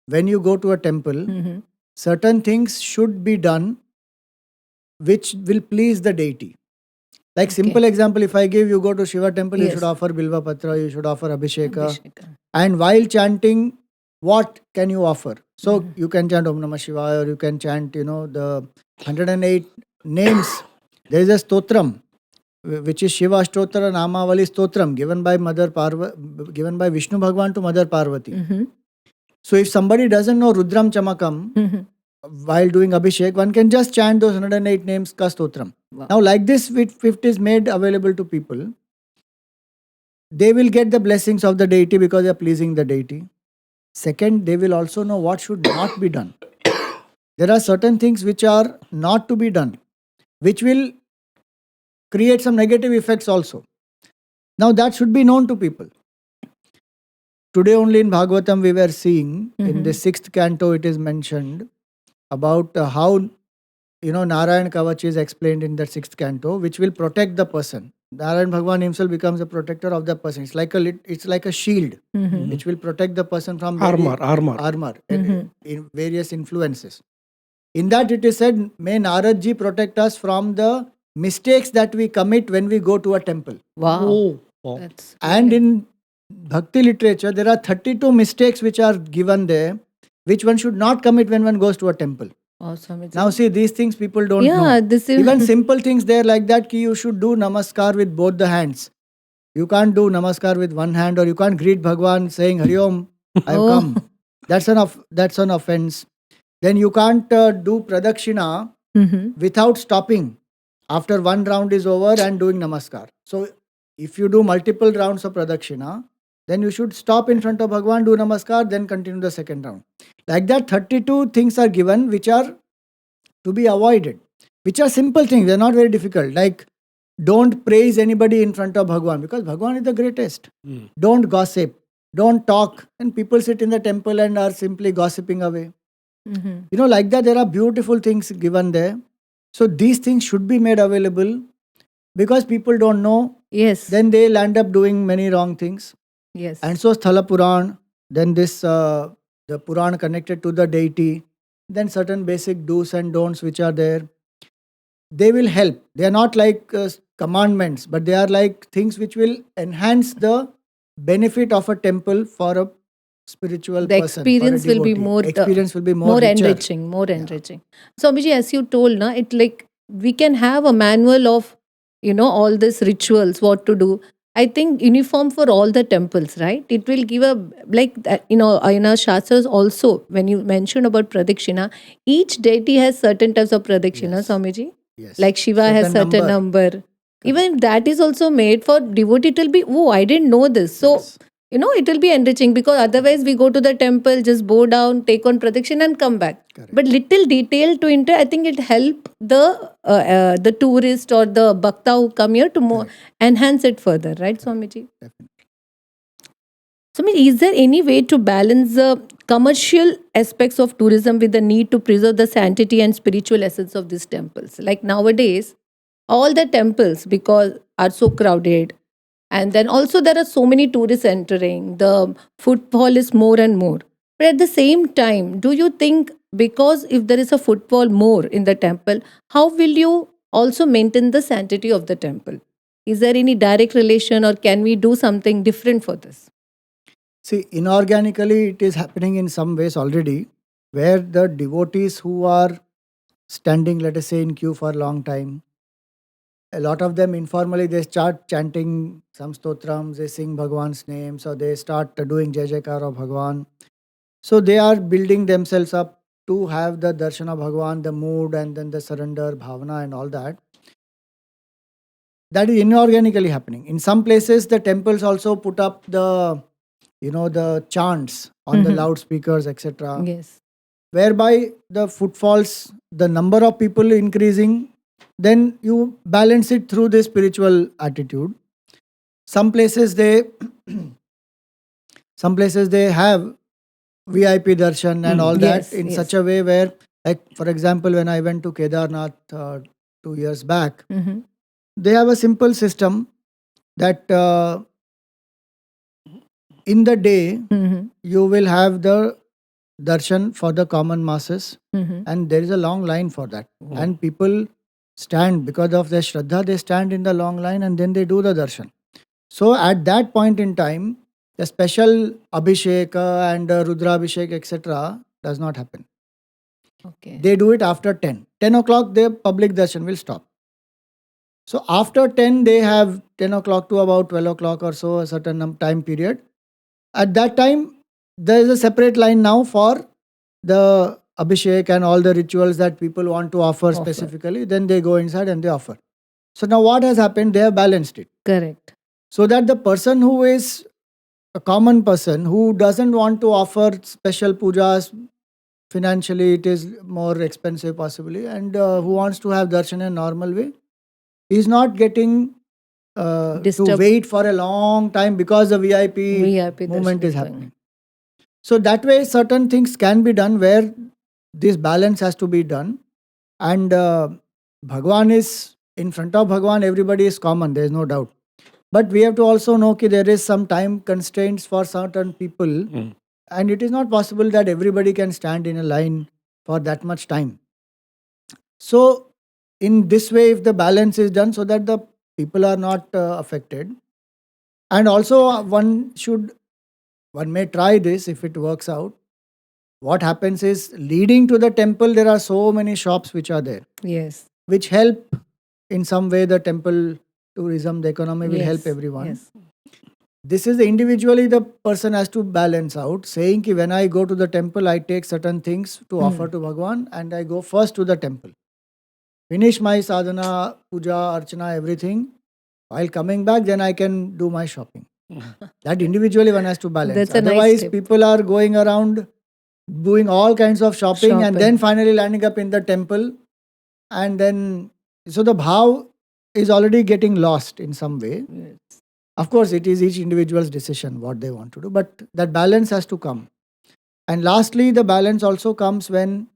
when you go to a temple, certain things should be done which will please the deity. Like simple example, if I give, you go to Shiva temple, you Yes. should offer Bilva Patra, you should offer Abhisheka. Abhisheka. And while chanting, what can you offer? So you can chant Om Namah Shivaya, or you can chant, the 108 names. There is a stotram, which is Shiva Ashtotra Namavali Stotram, given by Vishnu Bhagwan to Mother Parvati. So if somebody doesn't know Rudram Chamakam, while doing Abhishek, one can just chant those 108 names ka stotram. Wow. Now, like this, if it is made available to people, they will get the blessings of the deity because they are pleasing the deity. Second, they will also know what should not be done. There are certain things which are not to be done, which will create some negative effects also. Now, that should be known to people. Today only in Bhagavatam we were seeing, in the 6th canto it is mentioned about how Narayan Kavach is explained in the 6th canto, which will protect the person. Narayan Bhagwan himself becomes a protector of the person. It's like a shield which will protect the person from armor in various influences. In that it is said, may Naradji protect us from the mistakes that we commit when we go to a temple. Wow. Wow. That's And in Bhakti literature, there are 32 mistakes which are given there, which one should not commit when one goes to a temple. awesome. Now see, these things people don't Yeah, know. this is Even simple things there like that, ki you should do namaskar with both the hands. You can't do namaskar with one hand, or you can't greet Bhagwan saying Hari Om, I've Oh. come. That's an offense. Then you can't do pradakshina without stopping after one round is over and doing namaskar. So if you do multiple rounds of pradakshina, then you should stop in front of Bhagwan, do namaskar, then continue the second round. Like that, 32 things are given which are to be avoided, which are simple things. They're not very difficult. Like, don't praise anybody in front of Bhagwan because Bhagwan is the greatest. Don't gossip. Don't talk. And people sit in the temple and are simply gossiping away. Like that, there are beautiful things given there. So these things should be made available because people don't know. Yes. Then they'll end up doing many wrong things. Yes. And so Sthala Puran, then this the Puran connected to the deity, then certain basic do's and don'ts which are there. they will help. They are not like commandments, but they are like things which will enhance the benefit of a temple for a spiritual The person, for a experience will be devotee. more Experience will be more more richer. enriching, more Yeah. enriching. So Abhiji, as you told, na, it like we can have a manual of all these rituals, what to do. I think uniform for all the temples, right? It will give a like that, in our shastras also. When you mentioned about pradikshina, each deity has certain types of pradikshina, Yes. Swamiji. Yes. Like Shiva has certain number. Even if that is also made for devotee, it will be, oh, I didn't know this. So Yes. it will be enriching, because otherwise we go to the temple, just bow down, take on prediction and come back. Correct. But little detail to enter, I think it help the tourist or the bhakta who come here to more enhance it further, right, Swamiji? Definitely. Swamiji, is there any way to balance the commercial aspects of tourism with the need to preserve the sanctity and spiritual essence of these temples? Like nowadays, all the temples, because are so crowded, and then also there are so many tourists entering, the footfall is more and more. But at the same time, do you think, because if there is a footfall more in the temple, how will you also maintain the sanctity of the temple? Is there any direct relation, or can we do something different for this? See, inorganically, it is happening in some ways already, where the devotees who are standing, let us say, in queue for a long time, a lot of them informally they start chanting some stotrams, they sing Bhagwan's name, so they start doing Jai Jaikar of Bhagwan. So they are building themselves up to have the darshan of Bhagwan, the mood, and then the surrender, bhavana, and all that. That is inorganically happening. In some places, the temples also put up the chants on the loudspeakers, etc., Yes. whereby the footfalls, the number of people increasing, then you balance it through the spiritual attitude. Some places they have VIP darshan and all that Yes, in yes. such a way where, like for example, when I went to Kedarnath 2 years back, Mhm. they have a simple system that in the day Mhm. you will have the darshan for the common masses, Mhm. and there is a long line for that, and people stand because of their shraddha, they stand in the long line and then they do the darshan. So at that point in time, the special abhishek and rudrabhishek etc. does not happen. Okay. They do it after 10 o'clock, the public darshan will stop. So after 10 they have 10 o'clock to about 12 o'clock or so, a certain time period. At that time, there is a separate line now for the abhishek and all the rituals that people want to offer specifically. Then they go inside and they offer. So now what has happened? They have balanced it. Correct. So that the person who is a common person who doesn't want to offer special pujas, financially it is more expensive possibly, and who wants to have darshan in a normal way, is not getting to wait for a long time because the VIP movement is happening. So that way, certain things can be done where this balance has to be done. And Bhagwan is in front of Bhagwan, everybody is common, there is no doubt. But we have to also know that there is some time constraints for certain people, and it is not possible that everybody can stand in a line for that much time. So, in this way, if the balance is done so that the people are not affected, and also one may try this if it works out. What happens is, leading to the temple, there are so many shops which are there. Yes. Which help in some way the temple tourism, the economy will help everyone. Yes. This is individually the person has to balance out, saying ki when I go to the temple, I take certain things to offer to Bhagwan and I go first to the temple. Finish my sadhana, puja, archana, everything. While coming back, then I can do my shopping. That individually one has to balance. That's a nice Otherwise, tip. people are going around doing all kinds of shopping and then finally landing up in the temple. And then, so the bhav is already getting lost in some way. Yes. Of course, it is each individual's decision what they want to do, but that balance has to come. And lastly, the balance also comes when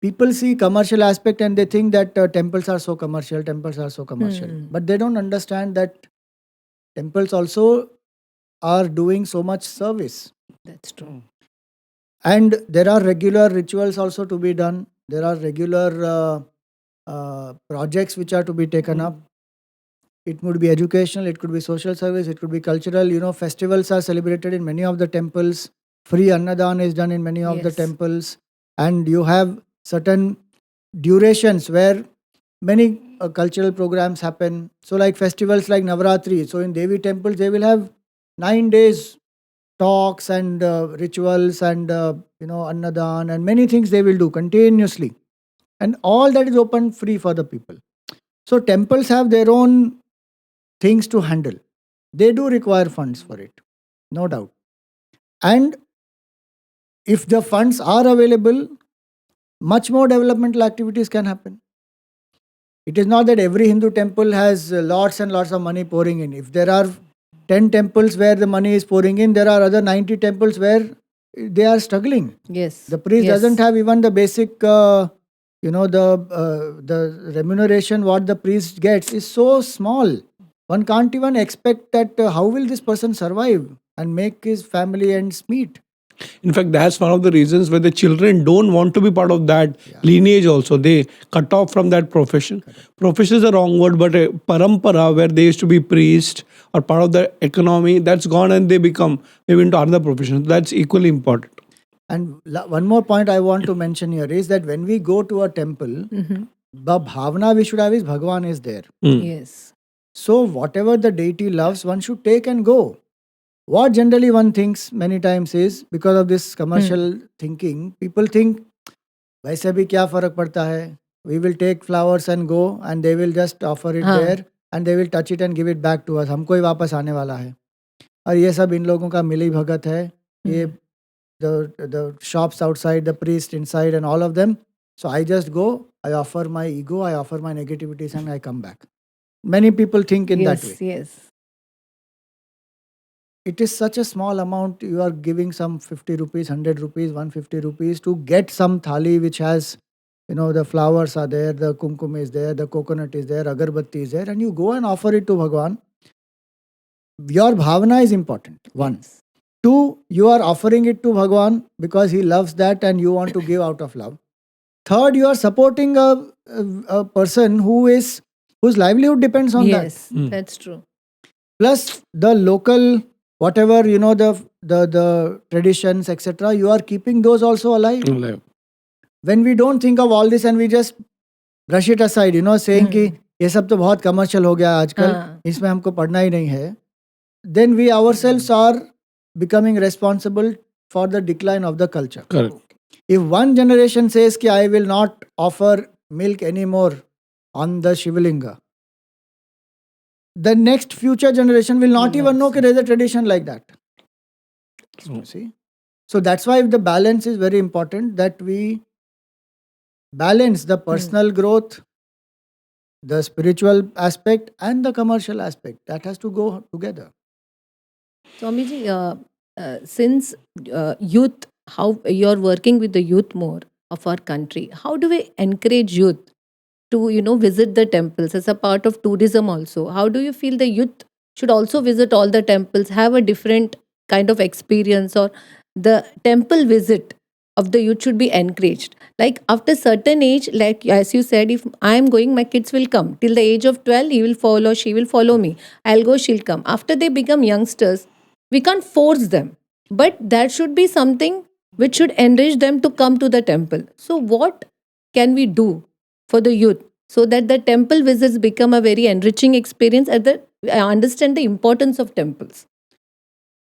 people see commercial aspect and they think that temples are so commercial, but they don't understand that temples also are doing so much service. That's true. And there are regular rituals also to be done. There are regular projects which are to be taken up. It could be educational, it could be social service, it could be cultural. Festivals are celebrated in many of the temples. Free Annadan is done in many of the Yes. temples. And you have certain durations where many cultural programs happen. So like festivals like Navratri. So in Devi temples, they will have 9 days talks and rituals and Annadan and many things they will do continuously. And all that is open free for the people. So temples have their own things to handle. They do require funds for it, no doubt. And if the funds are available, much more developmental activities can happen. It is not that every Hindu temple has lots and lots of money pouring in. If there are 10 temples where the money is pouring in, there are other 90 temples where they are struggling. Yes. The priest Yes. doesn't have even the basic, the remuneration what the priest gets is so small. One can't even expect that how will this person survive and make his family ends meet. In fact, that's one of the reasons why the children don't want to be part of that lineage also. They cut off from that profession. Profession is a wrong word, but a parampara where they used to be priest or part of the economy, that's gone and they become maybe into other professions. That's equally important. And one more point I want to mention here is that when we go to a temple, the bhavana we should have is Bhagavan is there. Yes. So whatever the deity loves, one should take and go. What generally one thinks many times is, because of this commercial thinking, people think, वैसे भी क्या फर्क पड़ता है? We will take flowers and go and they will just offer it there and they will touch it and give it back to us. हमको ही वापस आने वाला है. और ये सब इन लोगों का मिली भगत है. ये the shops outside, the priest inside and all of them. So I just go, I offer my ego, I offer my negativities and I come back. Many people think in that way. Yes. It is such a small amount. You are giving some 50 rupees, 100 rupees, 150 rupees to get some thali which has, the flowers are there, the kumkum is there, the coconut is there, agarbatti is there, and you go and offer it to Bhagwan. Your bhavana is important, one. Yes. Two, you are offering it to Bhagwan because he loves that and you want to give out of love. Third, you are supporting a person whose livelihood depends on that. Yes, that's true. Plus the local, whatever, the traditions, etc., you are keeping those also alive. When we don't think of all this and we just brush it aside, saying कि ये सब तो बहुत commercial हो गया आजकल, इसमें हमको पढ़ना ही नहीं है, then we ourselves are becoming responsible for the decline of the culture. Correct. If one generation says कि I will not offer milk anymore on the Shivalinga, the next future generation will not even know that there is a tradition like that. See? So that's why the balance is very important, that we balance the personal growth, the spiritual aspect and the commercial aspect. That has to go together. Swamiji, since youth, how you're working with the youth more of our country, how do we encourage youth to visit the temples as a part of tourism also? How do you feel the youth should also visit all the temples, have a different kind of experience, or the temple visit of the youth should be encouraged? Like after certain age, like as you said, if I am going, my kids will come. Till the age of 12, he will follow, she will follow me. I'll go, she'll come. After they become youngsters, we can't force them. But that should be something which should encourage them to come to the temple. So what can we do for the youth so that the temple visits become a very enriching experience? I understand the importance of temples.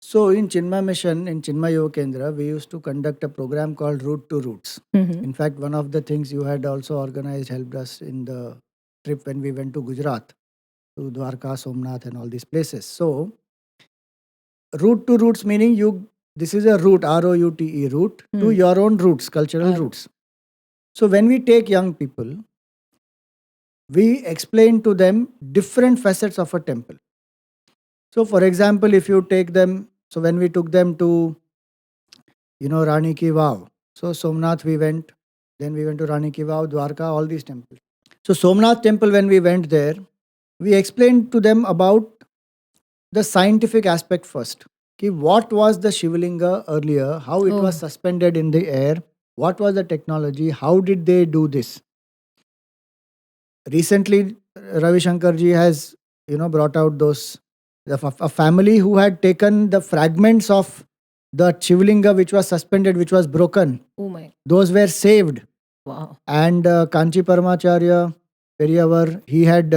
So in Chinmaya Mission, in Chinmaya Yoga Kendra, we used to conduct a program called Route to Roots. In fact, one of the things you had also organized, helped us in the trip when we went to Gujarat, to Dwarka, Somnath and all these places. So route to roots meaning this is a route, R-O-U-T-E, route to your own roots, cultural roots. So when we take young people, we explain to them different facets of a temple. So for example, if you take them, so when we took them to, Rani Ki Vav, so Somnath we went, then we went to Rani Ki Vav, Dwarka, all these temples. So Somnath temple, when we went there, we explained to them about the scientific aspect first. What was the Shivalinga earlier, how it was suspended in the air, what was the technology, how did they do this? recently Ravi Shankar ji has brought out those a family who had taken the fragments of the Shivlinga which was suspended, which was broken. Oh my. Those were saved. Wow. And Kanchi Paramacharya Periyavar, he had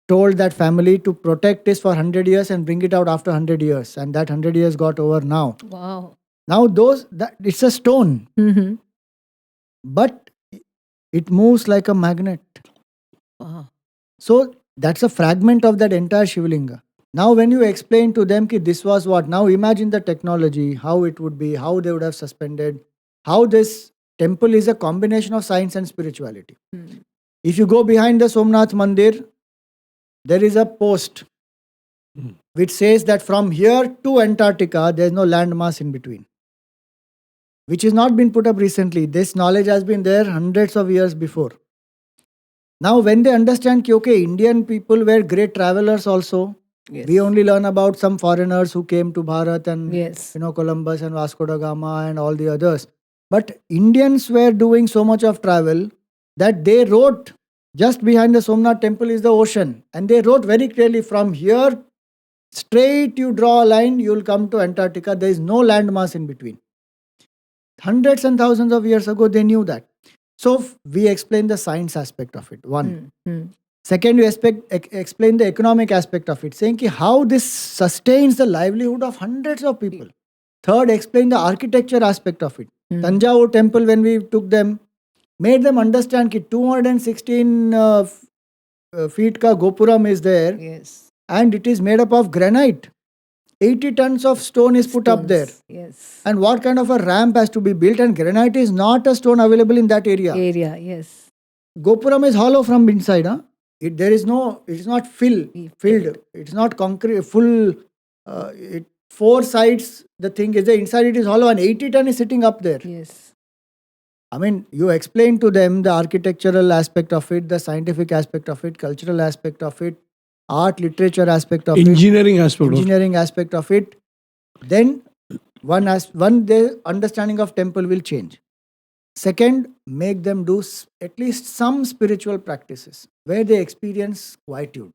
told that family to protect this for 100 years and bring it out after 100 years. And that 100 years got over now. Wow. Now it's a stone, Mm-hmm. but it moves like a magnet. Wow. So that's a fragment of that entire Shivlinga. Now when you explain to them that this was what, now imagine the technology, how it would be, how they would have suspended, how this temple is a combination of science and spirituality. Mm. If you go behind the Somnath Mandir, there is a post which says that from here to Antarctica, there is no landmass in between, which has not been put up recently. This knowledge has been there hundreds of years before. Now, when they understand that, okay, Indian people were great travelers also. Yes. We only learn about some foreigners who came to Bharat and Yes. Columbus and Vasco da Gama and all the others. But Indians were doing so much of travel that they wrote just behind the Somnath temple is the ocean. And they wrote very clearly, from here straight you draw a line, you will come to Antarctica. There is no landmass in between. Hundreds and thousands of years ago, they knew that. So we explain the science aspect of it. One. Second, you explain the economic aspect of it, saying how this sustains the livelihood of hundreds of people. Third, explain the architecture aspect of it. Tanjavur temple, when we took them, made them understand that 216 feet ka gopuram is there. Yes. And it is made up of granite. 80 tons of stone is put up there. Yes. And what kind of a ramp has to be built? And granite is not a stone available in that area. Yes. Gopuram is hollow from inside. It is not filled. It's not concrete, full. Four sides, the thing is there. Inside it is hollow and 80 ton is sitting up there. Yes. I mean, you explain to them the architectural aspect of it, the scientific aspect of it, cultural aspect of it, art, literature aspect of engineering it, aspect engineering aspect of it. Then their understanding of temple will change. Second, make them do at least some spiritual practices where they experience quietude.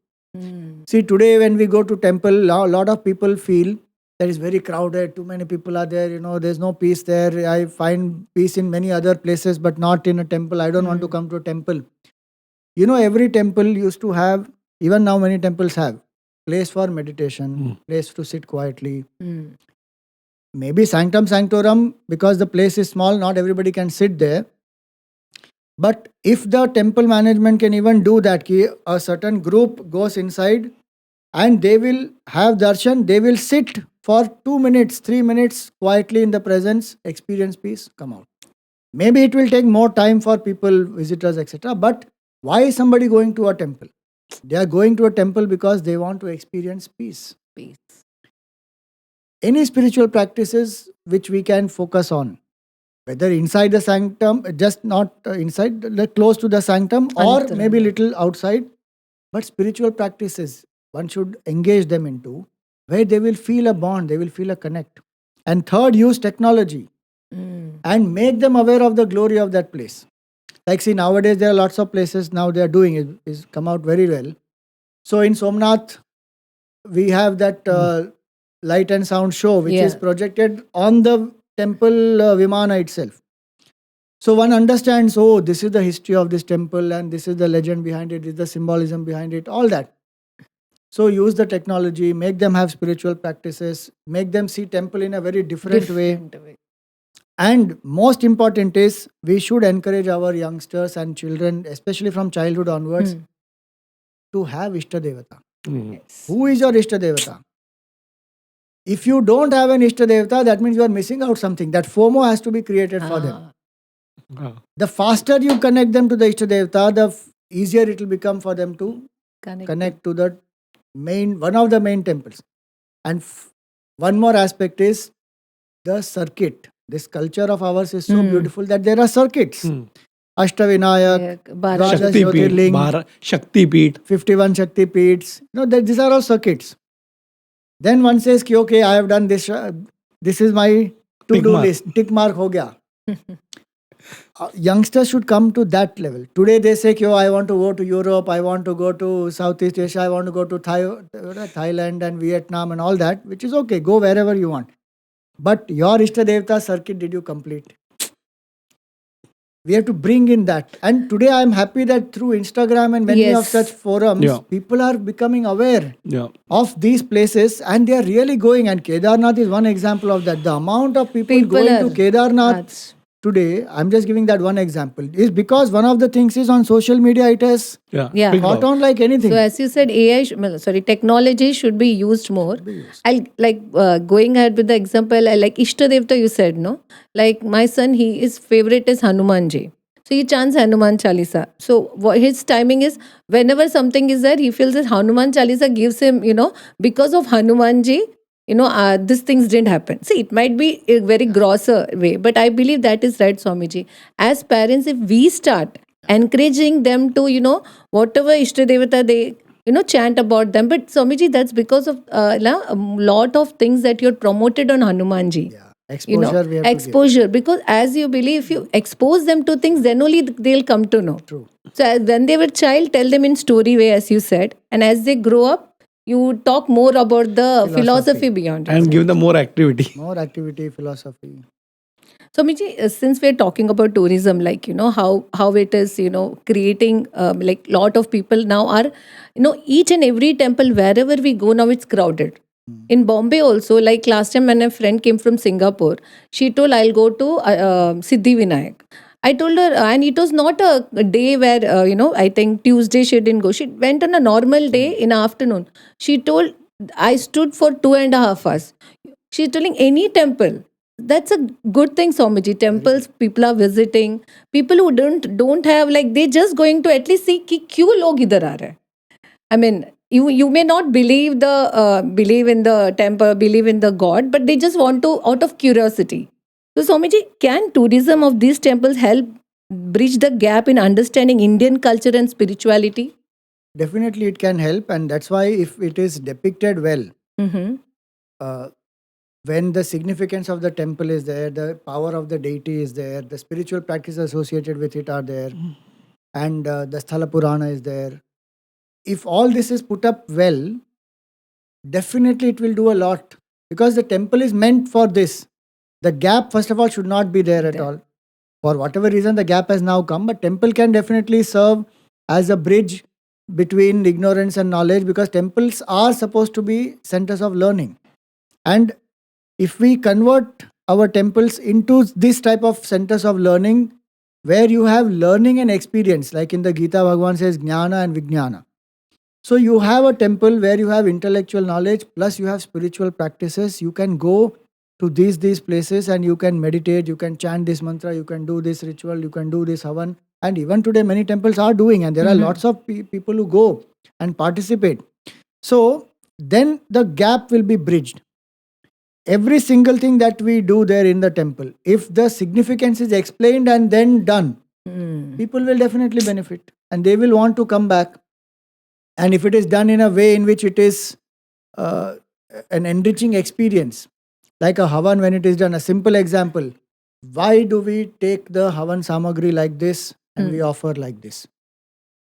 See, today when we go to temple, a lot of people feel that it's very crowded, too many people are there, there's no peace there. I find peace in many other places, but not in a temple. I don't want to come to a temple. Every temple used to have, even now many temples have, place for meditation, place to sit quietly. Maybe sanctum sanctorum, because the place is small, not everybody can sit there. But if the temple management can even do that, a certain group goes inside and they will have darshan, they will sit for 2 minutes, 3 minutes quietly in the presence, experience peace, come out. Maybe it will take more time for people, visitors, etc. But why is somebody going to a temple? They are going to a temple because they want to experience peace. Any spiritual practices which we can focus on, whether inside the sanctum, just not inside, close to the sanctum, or maybe little outside, but spiritual practices, one should engage them into, where they will feel a bond, they will feel a connect. And third, use technology and make them aware of the glory of that place. Like, see, nowadays there are lots of places now they are doing it, is come out very well. So in Somnath, we have that light and sound show which is projected on the temple Vimana itself. So one understands, this is the history of this temple and this is the legend behind it, this is the symbolism behind it, all that. So use the technology, make them have spiritual practices, make them see temple in a very different way. And most important is, we should encourage our youngsters and children, especially from childhood onwards, to have Ishta Devata. Who is your Ishta Devata? If you don't have an Ishta Devata, that means you are missing out something. That FOMO has to be created for them. The faster you connect them to the Ishta Devata, the easier it will become for them to connect to the one of the main temples. And one more aspect is the circuit. This culture of ours is so beautiful that there are circuits. Ashtavinayak, Dwadas Jyotirling, Shakti Peeth, 51 Shakti Peeths. These are all circuits. Then one says, okay, I have done this. This is my to-do list. Tick mark ho gaya. youngsters should come to that level. Today they say, "Yo, I want to go to Europe, I want to go to Southeast Asia, I want to go to Thailand and Vietnam and all that," which is okay. Go wherever you want. But your Ishta Devta circuit, did you complete? We have to bring in that. And today I am happy that through Instagram and many of Yes. such forums, Yeah. people are becoming aware Yeah. of these places and they are really going. And Kedarnath is one example of that. The amount of people People going to are- Kedarnath today, I'm just giving that one example, is because one of the things is on social media, it has Yeah. Yeah. Picked caught up. on like anything. So as you said, technology should be used more. I'll like going ahead with the example. I like Ishtadevta. You said no. Like my son, his favorite is Hanumanji. So he chants Hanuman Chalisa. So his timing is whenever something is there, he feels that Hanuman Chalisa gives him, because of Hanumanji, these things didn't happen. See, it might be a very grosser way, but I believe that is right, Swamiji. As parents, if we start encouraging them to, whatever Ishtadevata they, chant about them. But Swamiji, that's because of a lot of things that you're promoted on Hanumanji. Yeah. Exposure we have to give. Exposure, because as you believe, if you expose them to things, then only they'll come to know. True. So when they were child, tell them in story way, as you said, and as they grow up, you talk more about the philosophy beyond it. And give them more activity. More activity, philosophy. So, Miji, since we're talking about tourism, like, how it is, creating, like, lot of people now are, each and every temple, wherever we go now, it's crowded. In Bombay also, like last time when a friend came from Singapore, she told, I'll go to Siddhi Vinayak. I told her, and it was not a day where, I think Tuesday she didn't go. She went on a normal day in the afternoon. She told, I stood for 2.5 hours. She's telling any temple. That's a good thing, Swamiji. Temples, people are visiting. People who don't have, like, they just going to at least see कि क्यों लोग इधर आ रहे हैं. I mean, you may not believe in the temple, believe in the God, but they just want to out of curiosity. So, Swamiji, can tourism of these temples help bridge the gap in understanding Indian culture and spirituality? Definitely it can help, and that's why if it is depicted well, Mm-hmm. when the significance of the temple is there, the power of the deity is there, the spiritual practices associated with it are there, and the Sthala Purana is there. If all this is put up well, definitely it will do a lot, because the temple is meant for this. The gap, first of all, should not be there at all. For whatever reason, the gap has now come, but temple can definitely serve as a bridge between ignorance and knowledge, because temples are supposed to be centers of learning. And if we convert our temples into this type of centers of learning, where you have learning and experience, like in the Gita, Bhagavan says Jnana and Vijnana. So you have a temple where you have intellectual knowledge plus you have spiritual practices. You can go to these places and you can meditate, you can chant this mantra, you can do this ritual, you can do this havan. And even today many temples are doing, and there are lots of people who go and participate. So then the gap will be bridged. Every single thing that we do there in the temple, if the significance is explained and then done, people will definitely benefit and they will want to come back. And if it is done in a way in which it is an enriching experience, like a havan when it is done, a simple example, why do we take the havan samagri like this and we offer like this?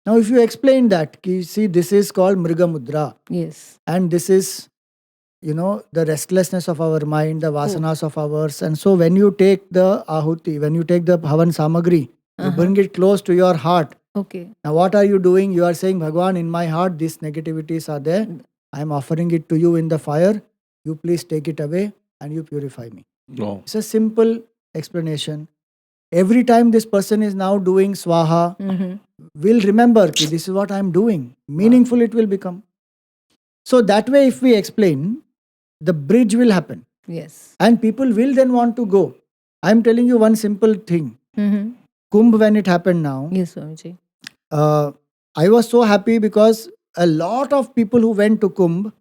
Now if you explain that, see, this is called Mriga Mudra. Yes. And this is, the restlessness of our mind, the vasanas of ours. And so when you take the ahuti, when you take the havan samagri, you bring it close to your heart. Okay. Now what are you doing? You are saying, Bhagwan, in my heart, these negativities are there. I am offering it to you in the fire. You please take it away and you purify me. No. It's a simple explanation. Every time this person is now doing swaha, will remember ki this is what I am doing. Meaningful it will become. So that way if we explain, the bridge will happen. Yes. And people will then want to go. I am telling you one simple thing. Mm-hmm. Kumbh, when it happened now, Yes, Swamiji. I was so happy because a lot of people who went to Kumbh,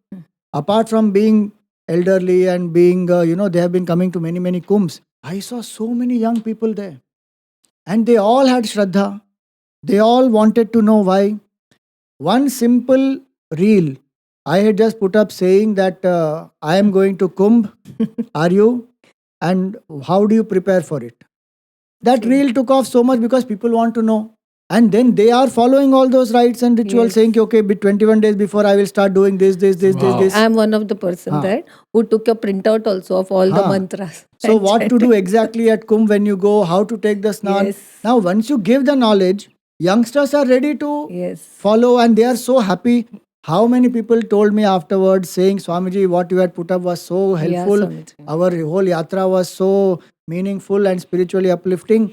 apart from being elderly and being, they have been coming to many, many Kumbhs, I saw so many young people there. And they all had Shraddha. They all wanted to know why. One simple reel I had just put up saying that I am going to Kumbh. Are you? And how do you prepare for it? That True. reel took off so much because people want to know. And then they are following all those rites and rituals, Yes. saying, "Ki, okay, 21 days before I will start doing this, Wow. this. I'm one of the person Huh. that who took a printout also of all the Huh. mantras. So and what to do chanted. exactly at Kumbh when you go, how to take the snan. Yes. Now, once you give the knowledge, youngsters are ready to Yes. follow and they are so happy. How many people told me afterwards saying, Swamiji, what you had put up was so Yeah, helpful. Swamiji. Our whole yatra was so meaningful and spiritually uplifting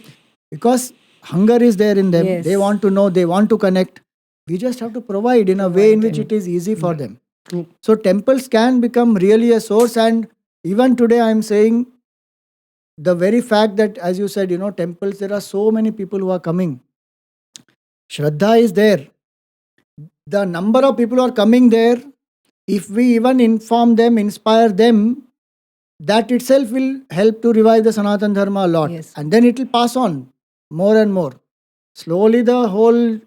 because hunger is there in them. Yes. They want to know, they want to connect. We just have to provide in a way in which it is easy for them. True. So temples can become really a source, and even today I am saying the very fact that, as you said, temples, there are so many people who are coming. Shraddha is there. The number of people who are coming there, if we even inform them, inspire them, that itself will help to revive the Sanatan Dharma a lot. Yes. And then it will pass on more and more. Slowly the whole,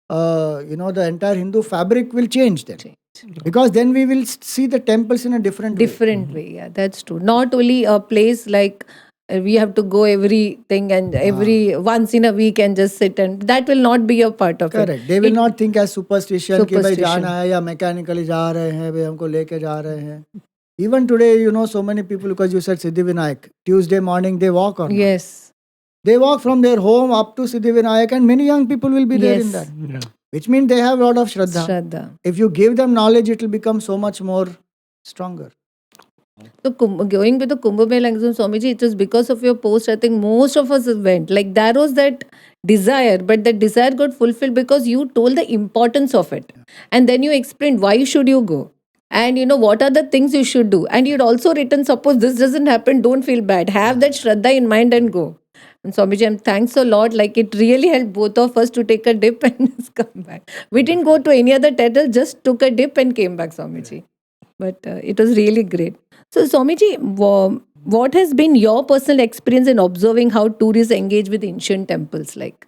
the entire Hindu fabric will change then. Change. Because then we will see the temples in a different way. Different way. Yeah, that's true. Not only a place like we have to go everything and every once in a week and just sit, and that will not be a part of Correct. it. They will not think as superstition कि भाई Superstition. जाना है या mechanically जा रहे हैं भाई हमको लेके जा रहे हैं. Even today, so many people, because you said Siddhivinayak, Tuesday morning they walk or not. Yes. They walk from their home up to Siddhivinayak, and many young people will be there in Yes. that. Yeah. Which means they have a lot of Shraddha. Shraddha. If you give them knowledge, it will become so much more stronger. So going with the Kumbh Mela exam, Swamiji, it was because of your post. I think most of us went. Like there was that desire, but that desire got fulfilled because you told the importance of it, and then you explained why should you go, and what are the things you should do, and you'd also written, suppose this doesn't happen, don't feel bad. Have that Shraddha in mind and go. And Swamiji, thanks a lot. Like it really helped both of us to take a dip and just come back. We didn't go to any other temple, just took a dip and came back, Swamiji. But it was really great. So, Swamiji, what has been your personal experience in observing how tourists engage with ancient temples? Like,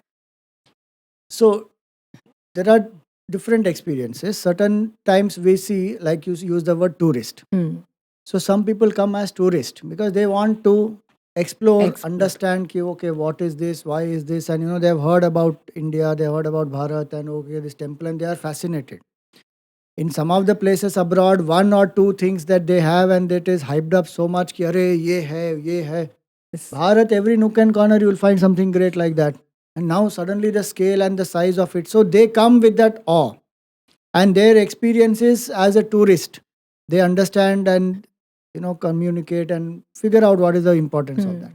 So there are different experiences. Certain times we see, like you use the word tourist. So some people come as tourists because they want to explore, understand ki, okay, what is this, why is this, and they've heard about India, they've heard about Bharat and okay, this temple, and they are fascinated. In some of the places abroad, one or two things that they have, and it is hyped up so much ki, arey, ye hai. Bharat, every nook and corner you will find something great like that. And now suddenly the scale and the size of it. So they come with that awe. And their experiences as a tourist, they understand and communicate and figure out what is the importance of that.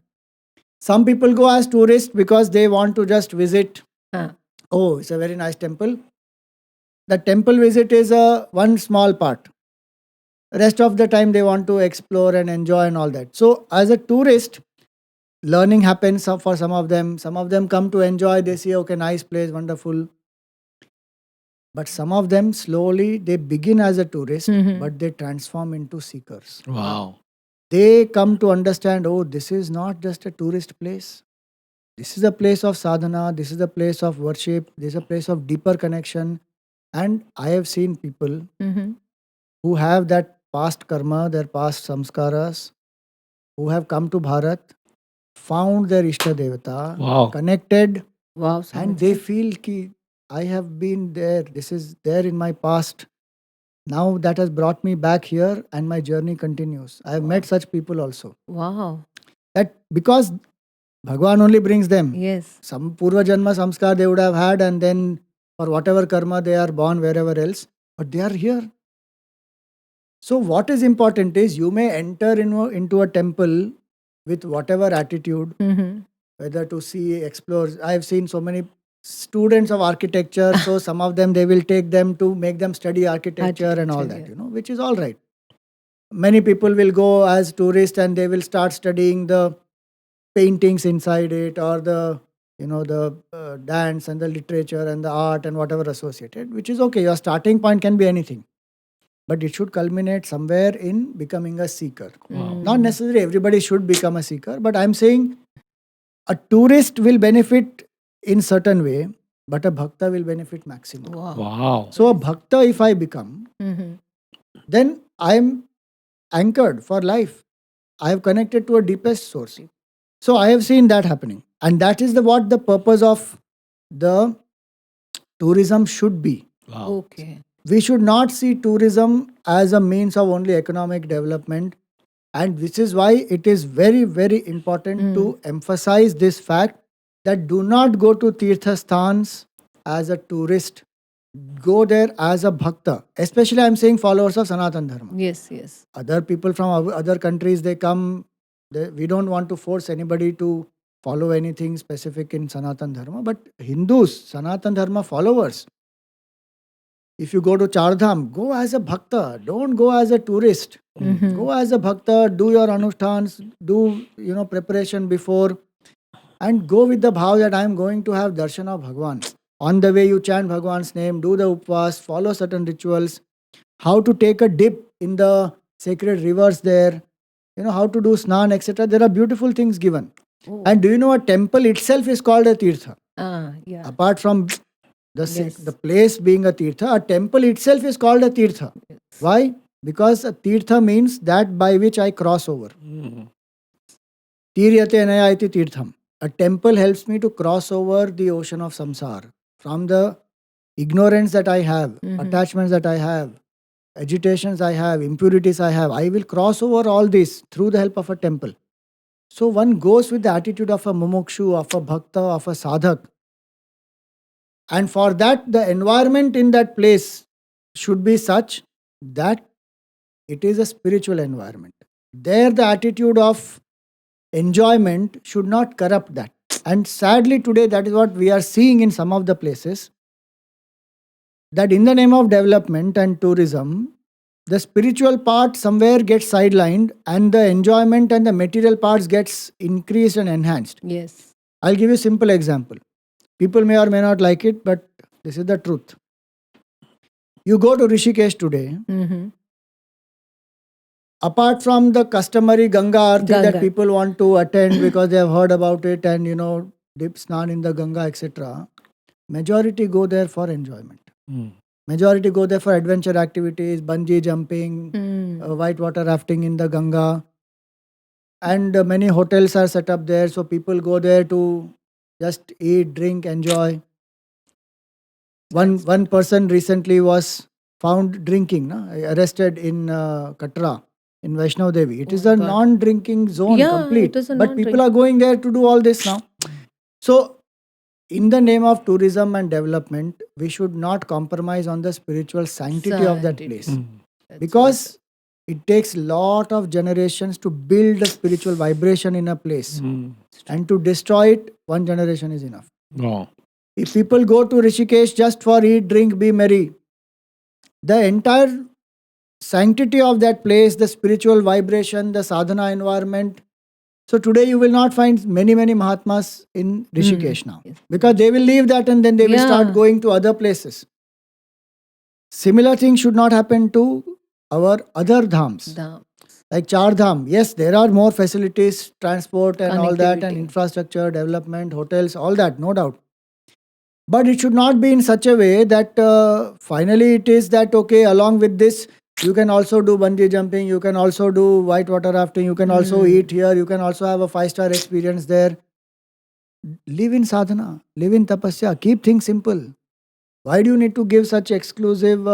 Some people go as tourists because they want to just visit. Oh, it's a very nice temple. The temple visit is one small part. Rest of the time they want to explore and enjoy and all that. So as a tourist, learning happens for some of them. Some of them come to enjoy. They see, okay, nice place, wonderful. But some of them slowly, they begin as a tourist, but they transform into seekers. Wow. They come to understand, oh, this is not just a tourist place. This is a place of sadhana. This is a place of worship. This is a place of deeper connection. And I have seen people who have that past karma, their past samskaras, who have come to Bharat, found their Ishta Devata, Wow. connected, wow, and they feel ki I have been there. This is there in my past. Now that has brought me back here, and my journey continues. I have met such people also. wow, That because Bhagwan only brings them. yes, Some Purva Janma Samskar they would have had, and then for whatever karma they are born wherever else, but they are here. So what is important is you may enter into a temple with whatever attitude, whether to see, explore. I have seen so many students of architecture, so some of them, they will take them to make them study architecture and all that, which is all right. Many people will go as tourists and they will start studying the paintings inside it, or the dance and the literature and the art and whatever associated, which is okay. Your starting point can be anything, but it should culminate somewhere in becoming a seeker. Not necessarily everybody should become a seeker, but I'm saying a tourist will benefit in certain way, but a bhakta will benefit maximum. Wow. So a bhakta, if I become, then I'm anchored for life. I have connected to a deepest source. So I have seen that happening. And that is what the purpose of the tourism should be. Wow. Okay. We should not see tourism as a means of only economic development. And this is why it is very, very important to emphasize this fact that do not go to Tirtha Sthans as a tourist. Go there as a bhakta. Especially I am saying followers of Sanatana Dharma. Yes, yes. Other people from other countries, they come. We don't want to force anybody to follow anything specific in Sanatana Dharma. But Hindus, Sanatana Dharma followers, if you go to Chardham, go as a bhakta. Don't go as a tourist. Go as a bhakta, do your anushtans, do preparation before, and go with the bhav that I am going to have darshan of Bhagwan. On the way you chant Bhagwan's name, do the upvas, follow certain rituals, how to take a dip in the sacred rivers there, how to do snan, etc. There are beautiful things given. Oh. And do you know a temple itself is called a tirtha? Yeah. Apart from Yes. the place being a tirtha, a temple itself is called a tirtha. Yes. Why? Because a tirtha means that by which I cross over. Tiryate naya iti tirtham. A temple helps me to cross over the ocean of samsara. From the ignorance that I have, attachments that I have, agitations I have, impurities I have, I will cross over all this through the help of a temple. So one goes with the attitude of a mumukshu, of a bhakta, of a sadhak. And for that, the environment in that place should be such that it is a spiritual environment. There, the attitude of enjoyment should not corrupt that. And sadly, today, that is what we are seeing in some of the places. That in the name of development and tourism, the spiritual part somewhere gets sidelined and the enjoyment and the material parts gets increased and enhanced. Yes. I'll give you a simple example. People may or may not like it, but this is the truth. You go to Rishikesh today, apart from the customary Ganga Aarti that people want to attend because they have heard about it and dip snan in the Ganga, etc., majority go there for enjoyment. Majority go there for adventure activities, bungee jumping, whitewater rafting in the Ganga. And many hotels are set up there, so people go there to just eat, drink, enjoy. One person recently was found drinking, arrested in Katra, in Vaishnav Devi. It is a non-drinking zone complete. It is a but people are going there to do all this now. So, in the name of tourism and development, we should not compromise on the spiritual sanctity of that place. Because it takes lot of generations to build a spiritual vibration in a place. And to destroy it, one generation is enough. Wow. If people go to Rishikesh just for eat, drink, be merry, the entire sanctity of that place, the spiritual vibration, the sadhana environment. So today you will not find many Mahatmas in Rishikesh now. Because they will leave that and then they will start going to other places. Similar thing should not happen to our other dhams. Like Char Dham, yes, there are more facilities, transport and all that, and infrastructure, development, hotels, all that, no doubt. But it should not be in such a way that finally it is that, okay, along with this, you can also do bungee jumping, you can also do whitewater rafting, you can also eat here, you can also have a 5-star experience there. Live in sadhana, live in tapasya, keep things simple. Why do you need to give such exclusive,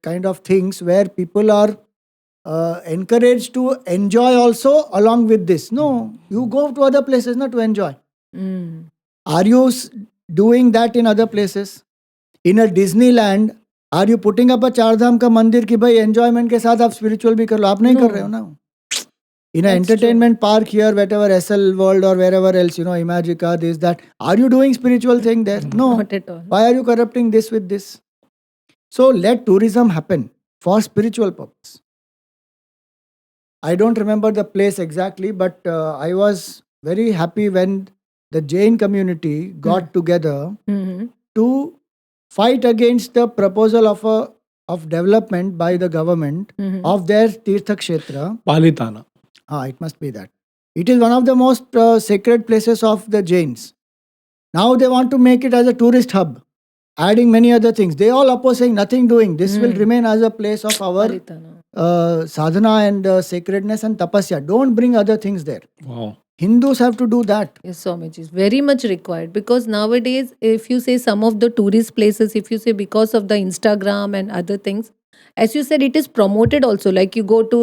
kind of things where people are encouraged to enjoy also along with this? No, you go to other places not to enjoy. Are you doing that in other places? In a Disneyland, are you putting up a Chardham ka mandir ki bhai enjoyment ke saath aap spiritual bhi kar lo? Aap nahi kar rahe ho na. In an entertainment park here, whatever SL World or wherever else, Imagica, this, that. Are you doing spiritual thing there? No. Not at all. Why are you corrupting this with this? So let tourism happen for spiritual purpose. I don't remember the place exactly, but I was very happy when the Jain community got together to fight against the proposal of development by the government of their Tirtha Kshetra. Palitana. It must be that. It is one of the most sacred places of the Jains. Now they want to make it as a tourist hub, adding many other things. They all oppose, saying nothing doing. This will remain as a place of our sadhana and sacredness and tapasya. Don't bring other things there. Wow. Hindus have to do that. Yes, Swamiji, is very much required, because nowadays, if you say some of the tourist places, if you say because of the Instagram and other things, as you said, it is promoted also. Like you go to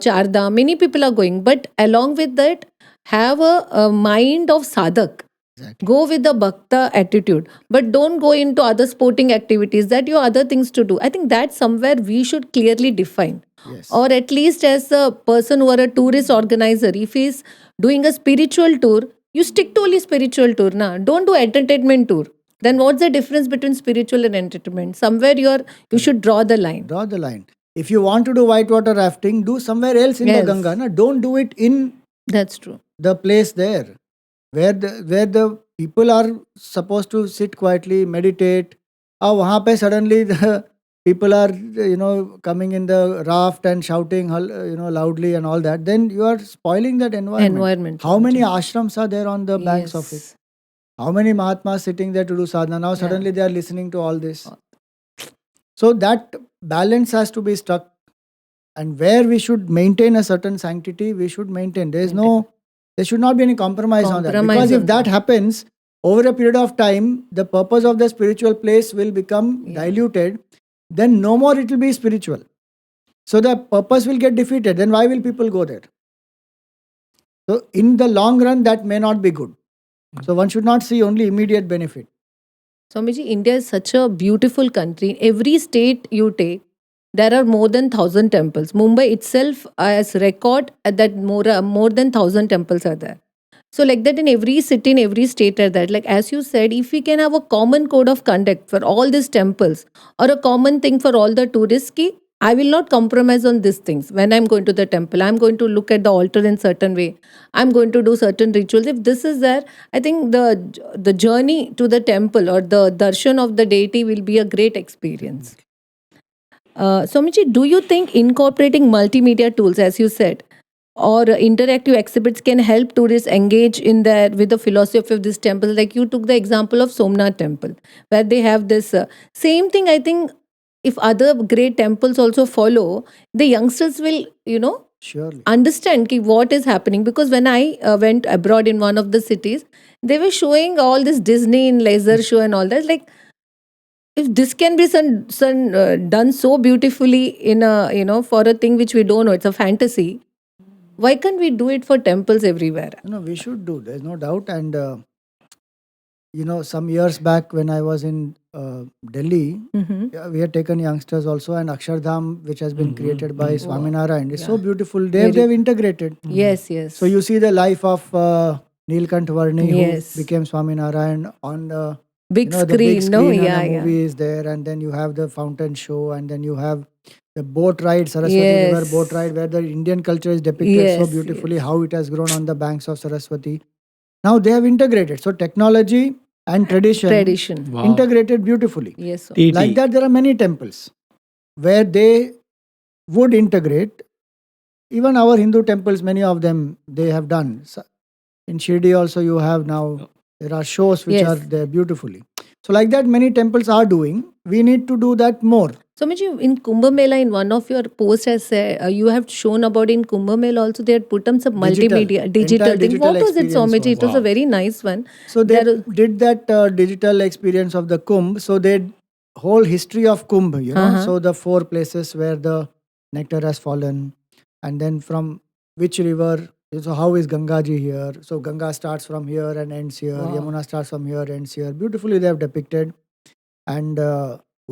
Chardham, many people are going, but along with that, have a mind of sadhak. Exactly. Go with the bhakta attitude, but don't go into other sporting activities, that you have other things to do. I think that's somewhere we should clearly define. Yes. Or at least as a person who are a tourist organizer, if he's doing a spiritual tour, you stick to only spiritual tour. Don't do entertainment tour. Then what's the difference between spiritual and entertainment? Somewhere you should draw the line. Draw the line. If you want to do whitewater rafting, do somewhere else in the Yes. Ganga. Na? Don't do it in That's true. the place there where the people are supposed to sit quietly, meditate. Wahan pe suddenly the people are coming in the raft and shouting loudly and all that. Then you are spoiling that environment. How many ashrams are there on the banks of it? Yes. How many Mahatmas sitting there to do sadhana? Now suddenly they are listening to all this. Oh. So that balance has to be struck. And where we should maintain a certain sanctity, we should maintain. There should not be any compromise on that. Because if that happens, over a period of time, the purpose of the spiritual place will become diluted. Then no more it will be spiritual. So the purpose will get defeated. Then why will people go there? So in the long run, that may not be good. So one should not see only immediate benefit. Swamiji, India is such a beautiful country. In every state you take, there are more than 1,000 temples. Mumbai itself has record that more than 1,000 temples are there. So like that in every city, in every state are that. Like as you said, if we can have a common code of conduct for all these temples, or a common thing for all the tourists, ki, I will not compromise on these things. When I'm going to the temple, I'm going to look at the altar in certain way. I'm going to do certain rituals. If this is there, I think the journey to the temple or the darshan of the deity will be a great experience. Swamiji, do you think incorporating multimedia tools, as you said, or interactive exhibits can help tourists engage in there with the philosophy of this temple? Like you took the example of Somnath temple, where they have this same thing. I think if other great temples also follow, the youngsters will, Surely. understand what is happening. Because when I went abroad in one of the cities, they were showing all this Disney in laser show and all that. Like, if this can be done so beautifully in a for a thing which we don't know, it's a fantasy, why can't we do it for temples everywhere? We should do. There's no doubt. And some years back when I was in Delhi, we had taken youngsters also, and Akshardham, which has been created by Swaminarayan, is so beautiful. They've integrated. Yes. So you see the life of Neelkant Varni, Yes. who became Swaminarayan on the Big the screen, big no? screen, and Yeah, the yeah. movie is there, and then you have the fountain show, and then you have the boat ride, Saraswati River Yes. boat ride, where the Indian culture is depicted so Yes, beautifully, yes. how it has grown on the banks of Saraswati. Now they have integrated. So technology and tradition Wow. integrated beautifully. Yes. TT. Like that, there are many temples where they would integrate. Even our Hindu temples, many of them, they have done. So in Shirdi also you have now, there are shows which Yes. are there beautifully. So like that, many temples are doing. We need to do that more. Swamiji, in Kumbh Mela, in one of your posts, has said you have shown about in Kumbh Mela also they had put on some Digital. multimedia, Entire digital thing. digital What was it, experience Swamiji? It was a Wow. very nice one. So they There- did that digital experience of the Kumbh. So they whole history of Kumbh, So the 4 places where the nectar has fallen, and then from which river. So how is Gangaji here? So Ganga starts from here and ends here. Wow. Yamuna starts from here, ends here. Beautifully they have depicted. And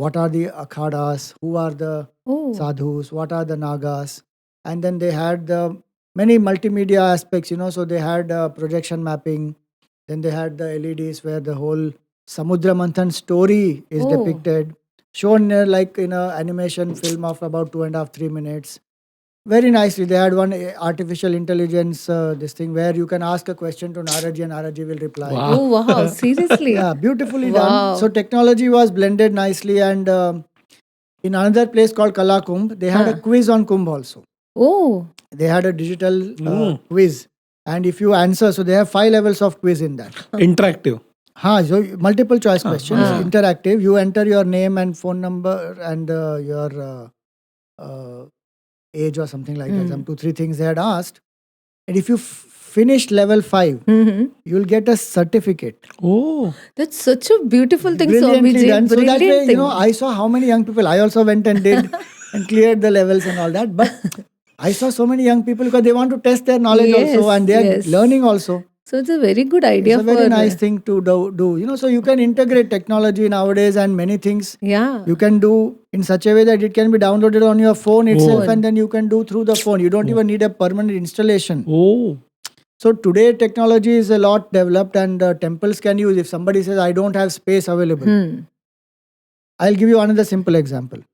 what are the akhadas? Who are the Oh, sadhus? What are the nagas? And then they had the many multimedia aspects, So they had projection mapping. Then they had the LEDs where the whole Samudra Manthan story is Oh. depicted, shown like in an animation film of about 2.5-3 minutes. Very nicely. They had one artificial intelligence, this thing where you can ask a question to Naraji and Naraji will reply. Wow. oh wow! Seriously? Yeah, beautifully Wow. done. So technology was blended nicely, and in another place called Kala Kumbh, they had a quiz on Kumbh also. Oh, They had a digital quiz, and if you answer, so they have 5 levels of quiz in that. Interactive. So multiple choice questions, Ah. interactive. You enter your name and phone number and your age or something like that. Some 2-3 things they had asked. And if you finish level 5, Mhm. you'll get a certificate. Oh, That's such a beautiful thing, Brilliantly Swamiji. done. So that Brilliant way, thing. I saw how many young people. I also went and did and cleared the levels and all that. But I saw so many young people because they want to test their knowledge also, and they are Yes. learning also. So it's a very good It's idea a very for nice thing to do. So you can integrate technology nowadays, and many things yeah. you can do in such a way that it can be downloaded on your phone itself, Phone. and then you can do through the phone. You don't even need a permanent installation. oh, So today technology is a lot developed, and temples can use. If somebody says, I don't have space available, I'll give you another simple example.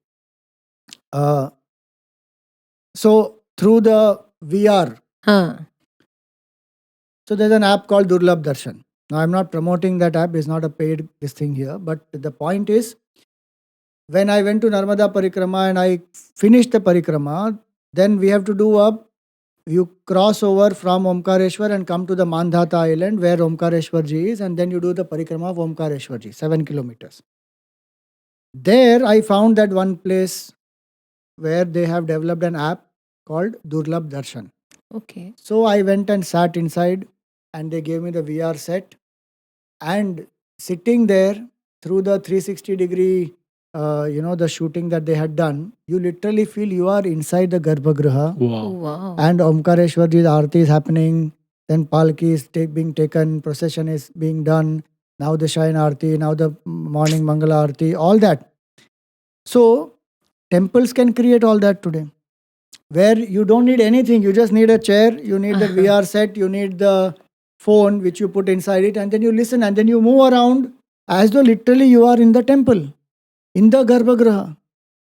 Uh, so through the VR, Huh. so there's an app called Durlabh Darshan. Now I'm not promoting that app; it's not a paid this thing here. But the point is, when I went to Narmada Parikrama and I finished the Parikrama, then we have to do you cross over from Omkareshwar and come to the Mandhata island where Omkareshwarji is, and then you do the Parikrama of Omkareshwarji, 7 kilometers. There I found that one place where they have developed an app called Durlabh Darshan. Okay. So I went and sat inside, and they gave me the VR set, and sitting there through the 360-degree, the shooting that they had done, you literally feel you are inside the Garbhagriha, Oh, wow. wow. and Omkareshwarji's Aarti is happening, then Palki is being taken, procession is being done, now the Shayan Aarti, now the morning Mangala Aarti, all that. So temples can create all that today, where you don't need anything. You just need a chair, you need the VR set, you need the phone which you put inside it, and then you listen, and then you move around as though literally you are in the temple, in the Garbhagriha.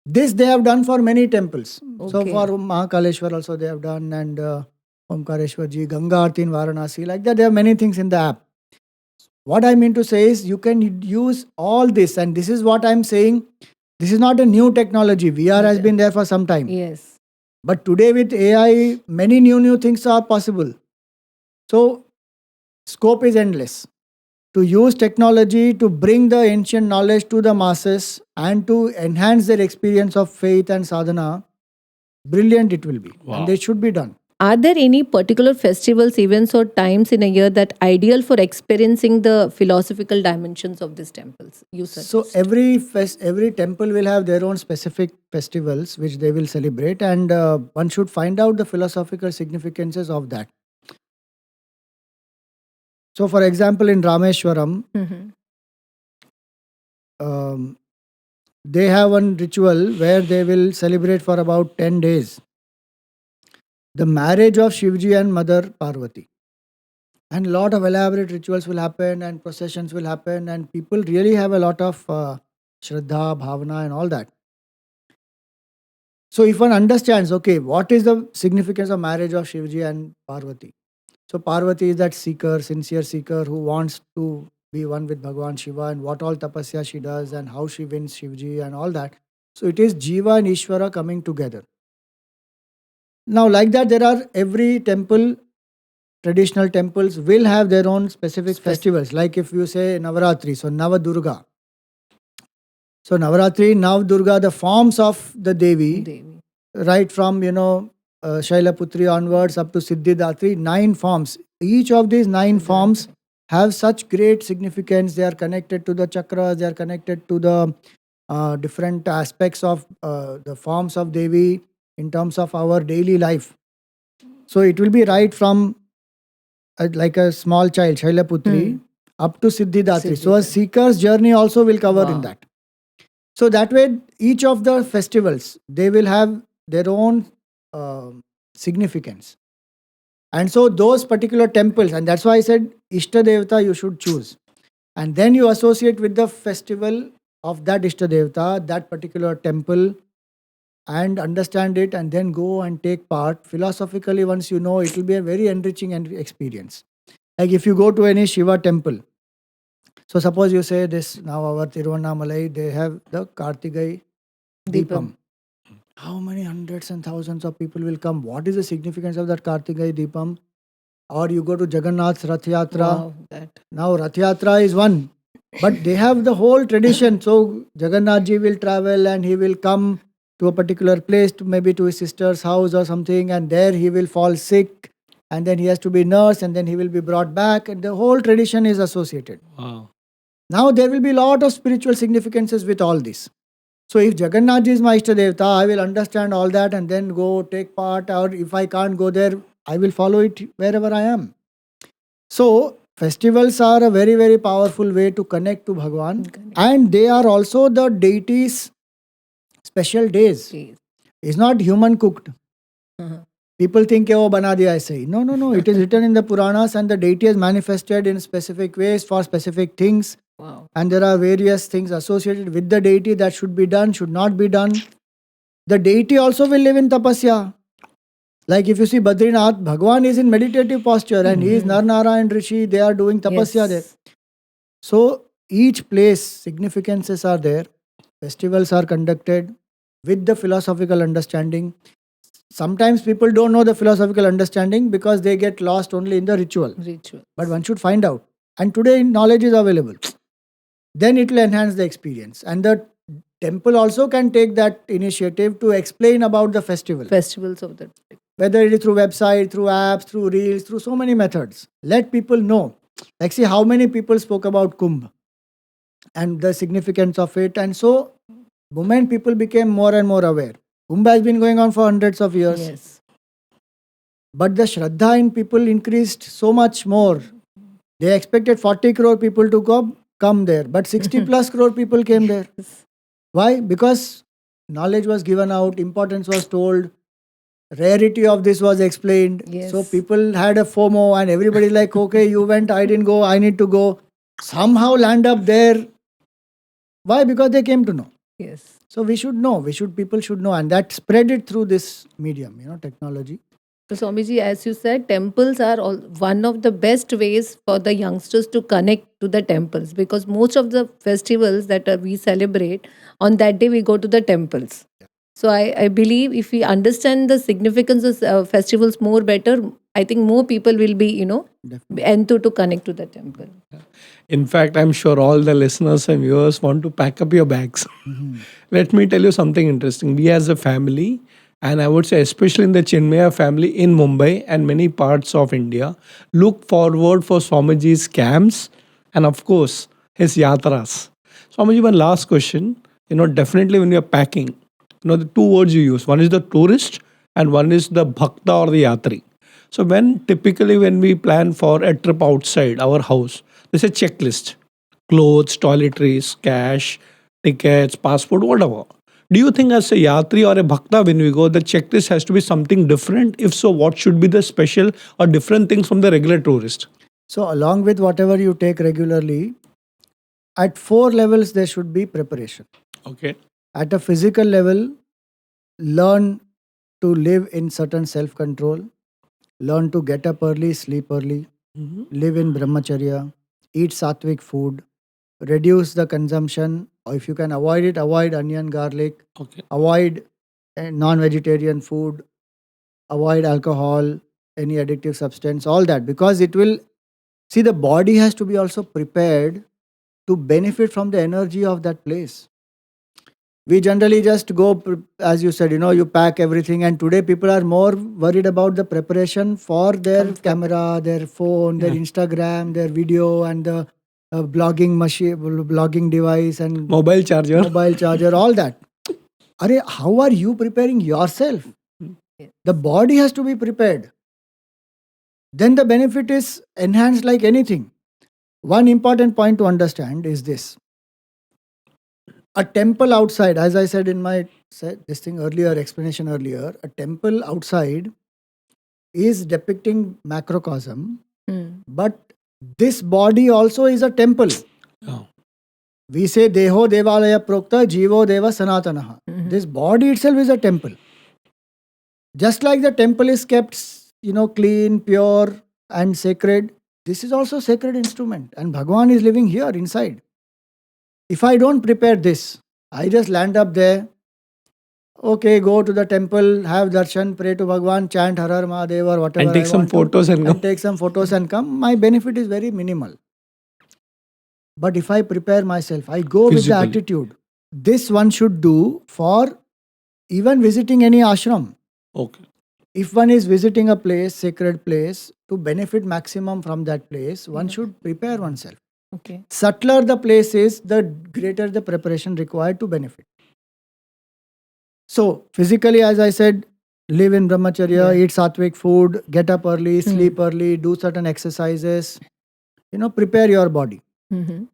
This they have done for many temples. So Okay. for Mahakaleshwar also they have done, and Omkareshwarji, Ganga Aarti in Varanasi, like that. There are many things in the app. What I mean to say is you can use all this, and this is what I'm saying. This is not a new technology. VR has been there for some time. Yes. But today with AI, many new things are possible. So scope is endless. To use technology to bring the ancient knowledge to the masses and to enhance their experience of faith and sadhana, brilliant it will be. Wow. And they should be done. Are there any particular festivals, events, or times in a year that ideal for experiencing the philosophical dimensions of these temples? You So suggest. every temple will have their own specific festivals which they will celebrate, and one should find out the philosophical significances of that. So, for example, in Rameshwaram, Mhm. they have one ritual where they will celebrate for about 10 days the marriage of Shivji and Mother Parvati. And a lot of elaborate rituals will happen, and processions will happen, and people really have a lot of Shraddha, Bhavana, and all that. So, if one understands, okay, what is the significance of marriage of Shivji and Parvati? So, Parvati is that seeker, sincere seeker who wants to be one with Bhagavan Shiva, and what all tapasya she does and how she wins Shivji and all that. So, it is Jiva and Ishvara coming together. Now, like that, there are every temple, traditional temples will have their own specific festivals. Like if you say Navaratri, so Navadurga. So Navaratri, Navdurga, the forms of the Devi, Devi. right from, Shailaputri onwards up to Siddhidatri, 9 forms. Each of these 9 forms have such great significance. They are connected to the chakras, they are connected to the different aspects of the forms of Devi in terms of our daily life. So it will be right from like a small child, Shailaputri, up to Siddhidatri. So a Siddhidatri. seeker's journey also will cover in Wow. that. So that way, each of the festivals, they will have their own significance. And so those particular temples, and that's why I said Ishta Devata you should choose. And then you associate with the festival of that Ishta Devata, that particular temple, and understand it, and then go and take part. Philosophically, once you know, it will be a very enriching experience. Like if you go to any Shiva temple, so suppose you say this, now our Tiruvannamalai, they have the Kartigai Deepam. How many hundreds and thousands of people will come? What is the significance of that Kartigai Deepam? Or you go to Jagannath's Rath Yatra. Wow, that. Now Rath Yatra is one, but they have the whole tradition. So Jagannath ji will travel and he will come to a particular place, maybe to his sister's house or something, and there he will fall sick. and then he has to be nursed, and then he will be brought back, and the whole tradition is associated. Wow. Now there will be a lot of spiritual significances with all this. So if Jagannath ji is my Ishta Devta, I will understand all that and then go take part, or if I can't go there, I will follow it wherever I am. So festivals are a very, very powerful way to connect to Bhagwan, and they are also the deity's special days. Yes. It's not human cooked. Uh-huh. People think, oh, bana diya aise hi. No, no, no. It is written in the Puranas, and the deity is manifested in specific ways for specific things. Wow. And there are various things associated with the deity that should be done, should not be done. The deity also will live in tapasya. Like if you see Badrinath, Bhagwan is in meditative posture, and he is Nar Narayan Rishi, they are doing tapasya there. So each place, significances are there. Festivals are conducted with the philosophical understanding. Sometimes people don't know the philosophical understanding because they get lost only in the ritual. But one should find out. And today knowledge is available. Then it will enhance the experience. And the temple also can take that initiative to explain about the festival. Festivals of the Whether it is through website, through apps, through reels, through so many methods. Let people know. Like see how many people spoke about Kumbh and the significance of it. And so, moment people became more and more aware. Kumbh has been going on for hundreds of years. Yes. But the Shraddha in people increased so much more. They expected 40 crore people to come there. But 60 plus crore people came there. Why? Because knowledge was given out, importance was told, rarity of this was explained. Yes. So people had a FOMO, and everybody like, okay, you went, I didn't go, I need to go. Somehow land up there. Why? Because they came to know. Yes. So we should know, people should know, and that spread it through this medium, technology. So Swamiji, as you said, temples are one of the best ways for the youngsters to connect to the temples, because most of the festivals that we celebrate, on that day we go to the temples. So I believe if we understand the significance of festivals more better, I think more people will be, enthused to connect to the temple. In fact, I'm sure all the listeners and viewers want to pack up your bags. Let me tell you something interesting. We as a family, and I would say especially in the Chinmaya family in Mumbai and many parts of India, look forward for Swamiji's camps and of course his yatras. Swamiji, one last question. Definitely when you're packing, the two words you use. One is the tourist and one is the bhakta or the yatṛi. So typically when we plan for a trip outside our house, there's a checklist. Clothes, toiletries, cash, tickets, passport, whatever. Do you think as a yatṛi or a bhakta when we go, the checklist has to be something different? If so, what should be the special or different things from the regular tourist? So along with whatever you take regularly, at 4 levels there should be preparation. Okay. At a physical level, learn to live in certain self-control. Learn to get up early, sleep early, live in brahmacharya, eat sattvic food, reduce the consumption, or if you can avoid it, avoid onion, garlic, avoid non-vegetarian food, avoid alcohol, any addictive substance, all that, because it will, see, the body has to be also prepared to benefit from the energy of that place. We generally just go, as you said, you pack everything, and today people are more worried about the preparation for their camera, their phone, their Instagram, their video, and the blogging machine, blogging device, and mobile charger, all that. How are you preparing yourself? The body has to be prepared. Then the benefit is enhanced like anything. One important point to understand is this. A temple outside, as I said in my explanation earlier, a temple outside is depicting macrocosm, but this body also is a temple. Oh. We say Deho Devalaya Prokta Jivo Deva Sanatanaha. This body itself is a temple. Just like the temple is kept, clean, pure and sacred, this is also a sacred instrument, and Bhagwan is living here inside. If I don't prepare this, I just land up there, okay, go to the temple, have darshan, pray to Bhagwan, chant Har Har Mahadev or whatever, and take some photos and come. My benefit is very minimal. But if I prepare myself, I go Physically. with the attitude. This one should do for even visiting any ashram. Okay. if one is visiting a place, sacred place, to benefit maximum from that place, one Yeah. should prepare oneself. Okay. Subtler the place is, the greater the preparation required to benefit. So, physically, as I said, live in brahmacharya, Yeah. eat sattvic food, get up early, Hmm. sleep early, do certain exercises, prepare your body. Mm-hmm.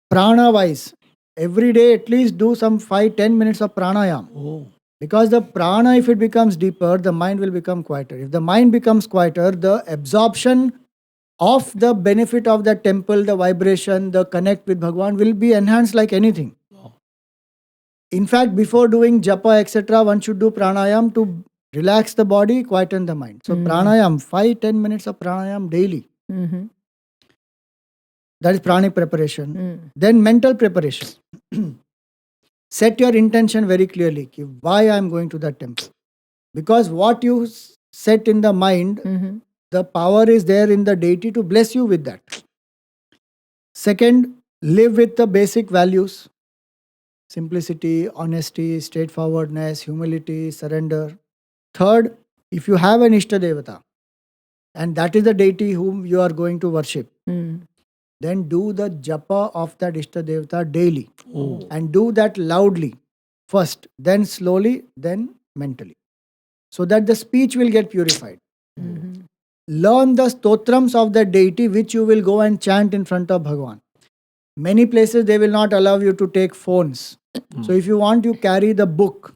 Prana wise, every day at least do some 5-10 minutes of pranayam. Oh. Because the prana, if it becomes deeper, the mind will become quieter. If the mind becomes quieter, the absorption of the benefit of the temple, the vibration, the connect with Bhagwan will be enhanced like anything. Wow. In fact, before doing japa, etc., one should do pranayam to relax the body, quieten the mind. So, pranayam, 5-10 minutes of pranayam daily. Mm-hmm. That is pranic preparation. Mm. Then, mental preparation. Set your intention very clearly. Ki why I am going to that temple. Because what you set in the mind, Mm-hmm. the power is there in the deity to bless you with that. Second, live with the basic values: simplicity, honesty, straightforwardness, humility, surrender. Third, if you have an Ishta Devata, and that is the deity whom you are going to worship, Mm. then do the japa of that Ishta Devata daily. Oh. And do that loudly first, then slowly, then mentally. So that the speech will get purified. Mm-hmm. Learn the stotrams of the deity which you will go and chant in front of Bhagwan. Many places they will not allow you to take phones. So if you want, you carry the book.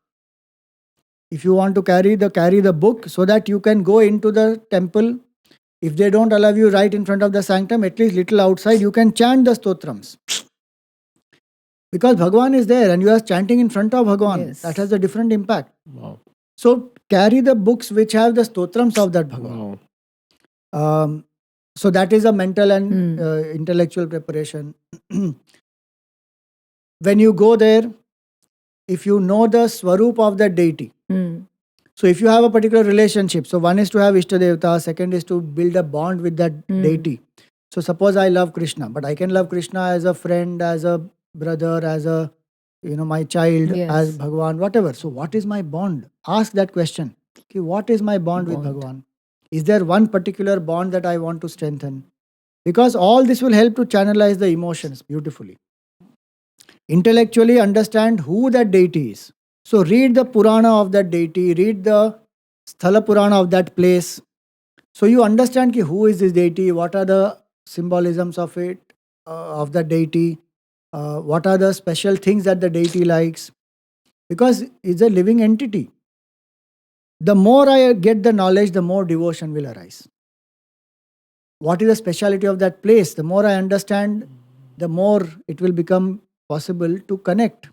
If you want to carry the book so that you can go into the temple. If they don't allow you right in front of the sanctum, at least little outside, you can chant the stotrams. Because Bhagwan is there and you are chanting in front of Bhagwan. Yes. That has a different impact. Wow. So carry the books which have the stotrams of that Bhagwan. Wow. So that is a mental and intellectual preparation. When you go there, if you know the swarup of the deity, Mm. so if you have a particular relationship, so one is to have Ishta Devata, second is to build a bond with that deity. So suppose I love Krishna, but I can love Krishna as a friend, as a brother, as a my child, as Yes. Bhagwan, whatever. So what is my bond? Ask that question. Okay, what is my bond with Bhagwan? Is there one particular bond that I want to strengthen? Because all this will help to channelize the emotions beautifully. Intellectually understand who that deity is. So read the Purana of that deity, read the Sthala Purana of that place. So you understand ki who is this deity, what are the symbolisms of it, of the deity, what are the special things that the deity likes. Because it's a living entity. The more I get the knowledge, the more devotion will arise. What is the speciality of that place? The more I understand, the more it will become possible to connect.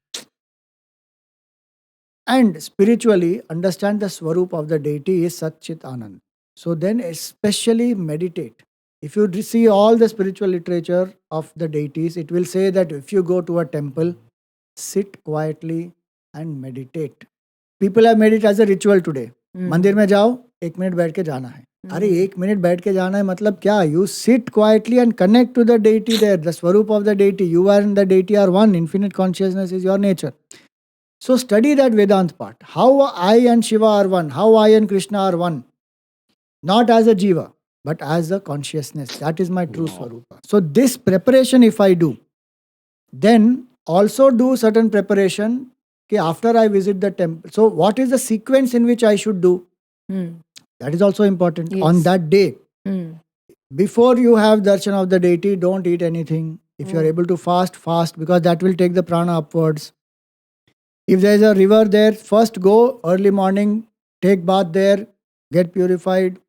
And spiritually, understand the swarup of the deity is Sat Chit Anand. So then especially meditate. If you see all the spiritual literature of the deities, it will say that if you go to a temple, sit quietly and meditate. People have made it as a ritual today. मंदिर में जाओ, 1 minute बैठ के जाना है. अरे 1 minute बैठ के जाना है मतलब क्या? You sit quietly and connect to the deity there, the swarup of the deity. You and the deity are one. Infinite consciousness is your nature. So study that Vedant part. How I and Shiva are one. How I and Krishna are one. Not as a jiva, but as a consciousness. That is my true swarupa. So this preparation if I do, then also do certain preparation after I visit the temple. So what is the sequence in which I should do? That is also important. Yes. On that day, Mm. before you have darshan of the deity, don't eat anything. If you are able to fast, fast, because that will take the prana upwards. If there is a river there, first go early morning, take bath there, get purified,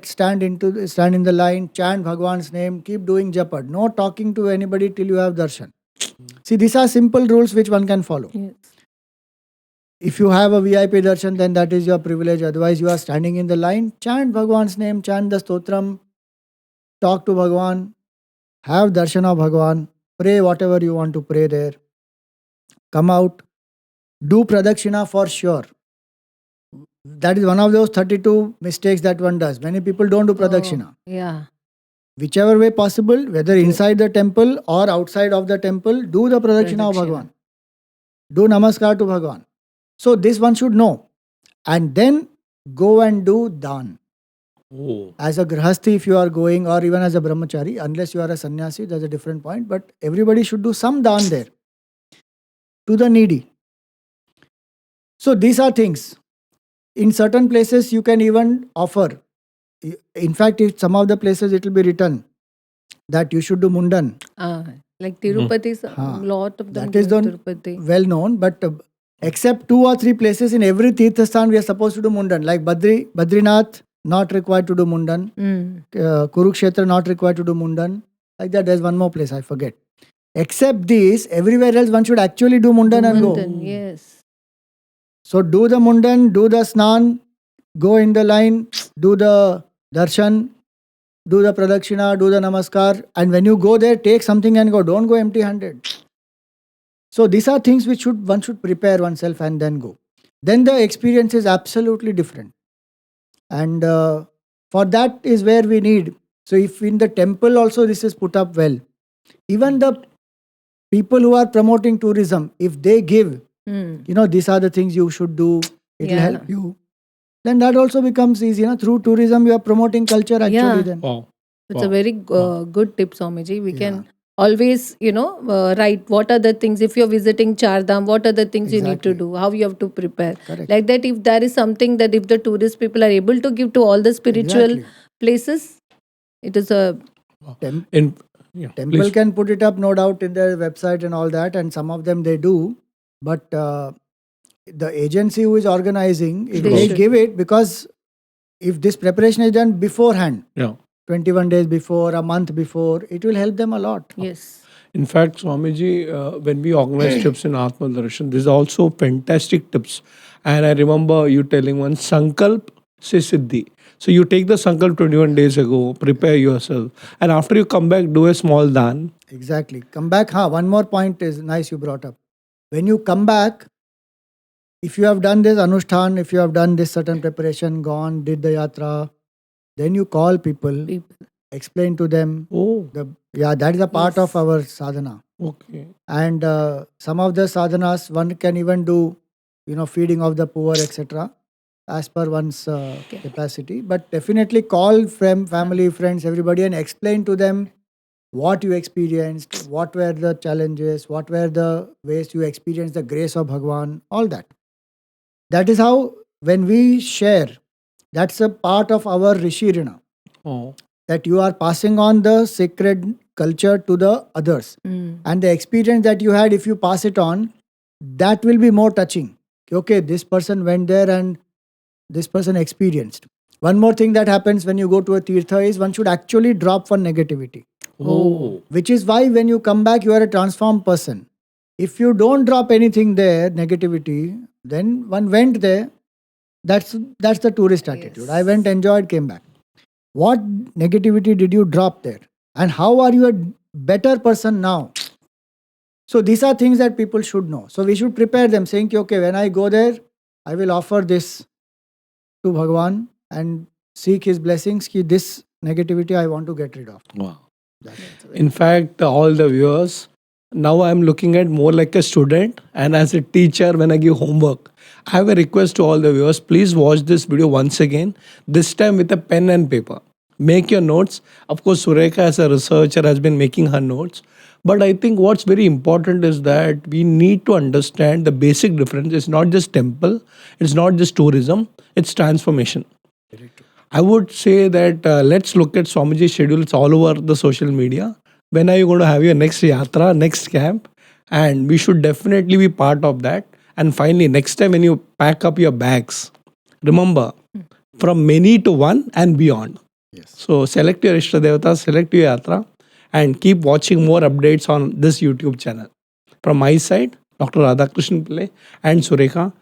stand in the line, chant Bhagwan's name, keep doing japa. No talking to anybody till you have darshan. See, these are simple rules which one can follow. Yes. If you have a VIP darshan, then that is your privilege. Otherwise, you are standing in the line, chant Bhagwan's name, chant the stotram, talk to Bhagwan, have darshan of Bhagwan, pray whatever you want to pray there. Come out, do pradakshina for sure. That is one of those 32 mistakes that one does. Many people don't do pradakshina. Oh, yeah. Whichever way possible, whether inside the temple or outside of the temple, do the pradakshina of Bhagwan. Do namaskar to Bhagwan. So this one should know. And then go and do dan. Oh. As a grahasti, if you are going, or even as a brahmachari, unless you are a sannyasi, that's a different point. But everybody should do some dan there to the needy. So these are things. In certain places, you can even offer. In fact, in some of the places, it will be written that you should do mundan. Like Tirupati, Haan. lot of them That is do in the Tirupati. well known, but except 2 or 3 places in every Tirthasthan, we are supposed to do mundan. Like Badrinath, not required to do mundan. Kurukshetra, not required to do mundan. Like that, there's one more place, I forget. Except these, everywhere else, one should actually do mundan and go. Mundan, yes. So do the mundan, do the snan, go in the line, do the darshan, do the pradakshina, do the namaskar, and when you go there, take something and go. Don't go empty-handed. So these are things which one should prepare oneself and then go. Then the experience is absolutely different. And for that is where we need. So if in the temple also this is put up well, even the people who are promoting tourism, if they give, these are the things you should do, it will help you. Then that also becomes easy. Through tourism, you are promoting culture actually. Yeah. Then Wow. It's a very good tip, Swamiji. We Yeah. can always, write what are the things, if you're visiting Char Dham, what are the things you need to Exactly. do, how you have to prepare. Correct. Like that, if there is something that if the tourist people are able to give to all the spiritual Exactly. places, it is a Temple Please. can put it up, no doubt, in their website and all that, and some of them they do. But the agency who is organizing, if They they should. give it, because if this preparation is done beforehand, Yeah. 21 days before, a month before, it will help them a lot. yes. In fact, Swamiji, when we organize trips in Atma Darshan, there's also fantastic tips. And I remember you telling one, Sankalp se Siddhi. So you take the Sankalp 21 days ago, prepare yourself. And after you come back, do a small dan. Exactly. Come back. One more point is nice you brought up. When you come back, if you have done this anushthan, if you have done this certain preparation, gone, did the yatra, then you call people, explain to them. Oh, That is a part Yes. of our sadhana. okay. And some of the sadhanas, one can even do, feeding of the poor, etc., as per one's capacity. But definitely call family, friends, everybody, and explain to them what you experienced, what were the challenges, what were the ways you experienced the grace of Bhagwan, all that. That is how, when we share, that's a part of our Rishi Rina, Oh, that you are passing on the sacred culture to the others. And the experience that you had, if you pass it on, that will be more touching. Okay, this person went there and this person experienced. One more thing that happens when you go to a tirtha is one should actually drop one negativity. oh, Which is why when you come back, you are a transformed person. If you don't drop anything there, negativity, then one went there. That's the tourist attitude. I went, enjoyed, came back. What negativity did you drop there? And how are you a better person now? So these are things that people should know. So we should prepare them, saying, okay, when I go there, I will offer this to Bhagwan and seek his blessings. Ki this negativity I want to get rid of. wow. That's it. In fact, all the viewers, now I'm looking at more like a student and as a teacher when I give homework. I have a request to all the viewers, please watch this video once again, this time with a pen and paper. Make your notes. Of course, Surekha as a researcher has been making her notes. But I think what's very important is that we need to understand the basic difference. It's not just temple, it's not just tourism, it's transformation. I would say that let's look at Swamiji's schedule. It's all over the social media. When are you going to have your next yatra, next camp? And we should definitely be part of that. And finally, next time when you pack up your bags, remember from many to one and beyond. Yes. So select your Ishta Devata, select your yatra, and keep watching more updates on this YouTube channel. From my side, Dr. Radhakrishnan Pillai and Surekha,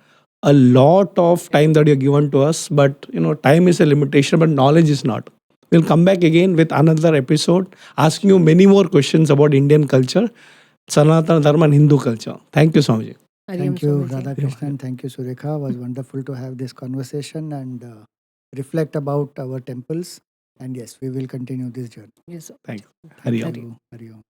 a lot of time that you're given to us, but time is a limitation, but knowledge is not. We'll come back again with another episode, asking you many more questions about Indian culture, Sanatana Dharma and Hindu culture. Thank you, Swamiji. Thank you, Radhakrishnan. Thank you, Surekha. It was wonderful to have this conversation and reflect about our temples. And yes, we will continue this journey. Yes, sir. Thank you. Hari Om. Hari Om. Hari Om.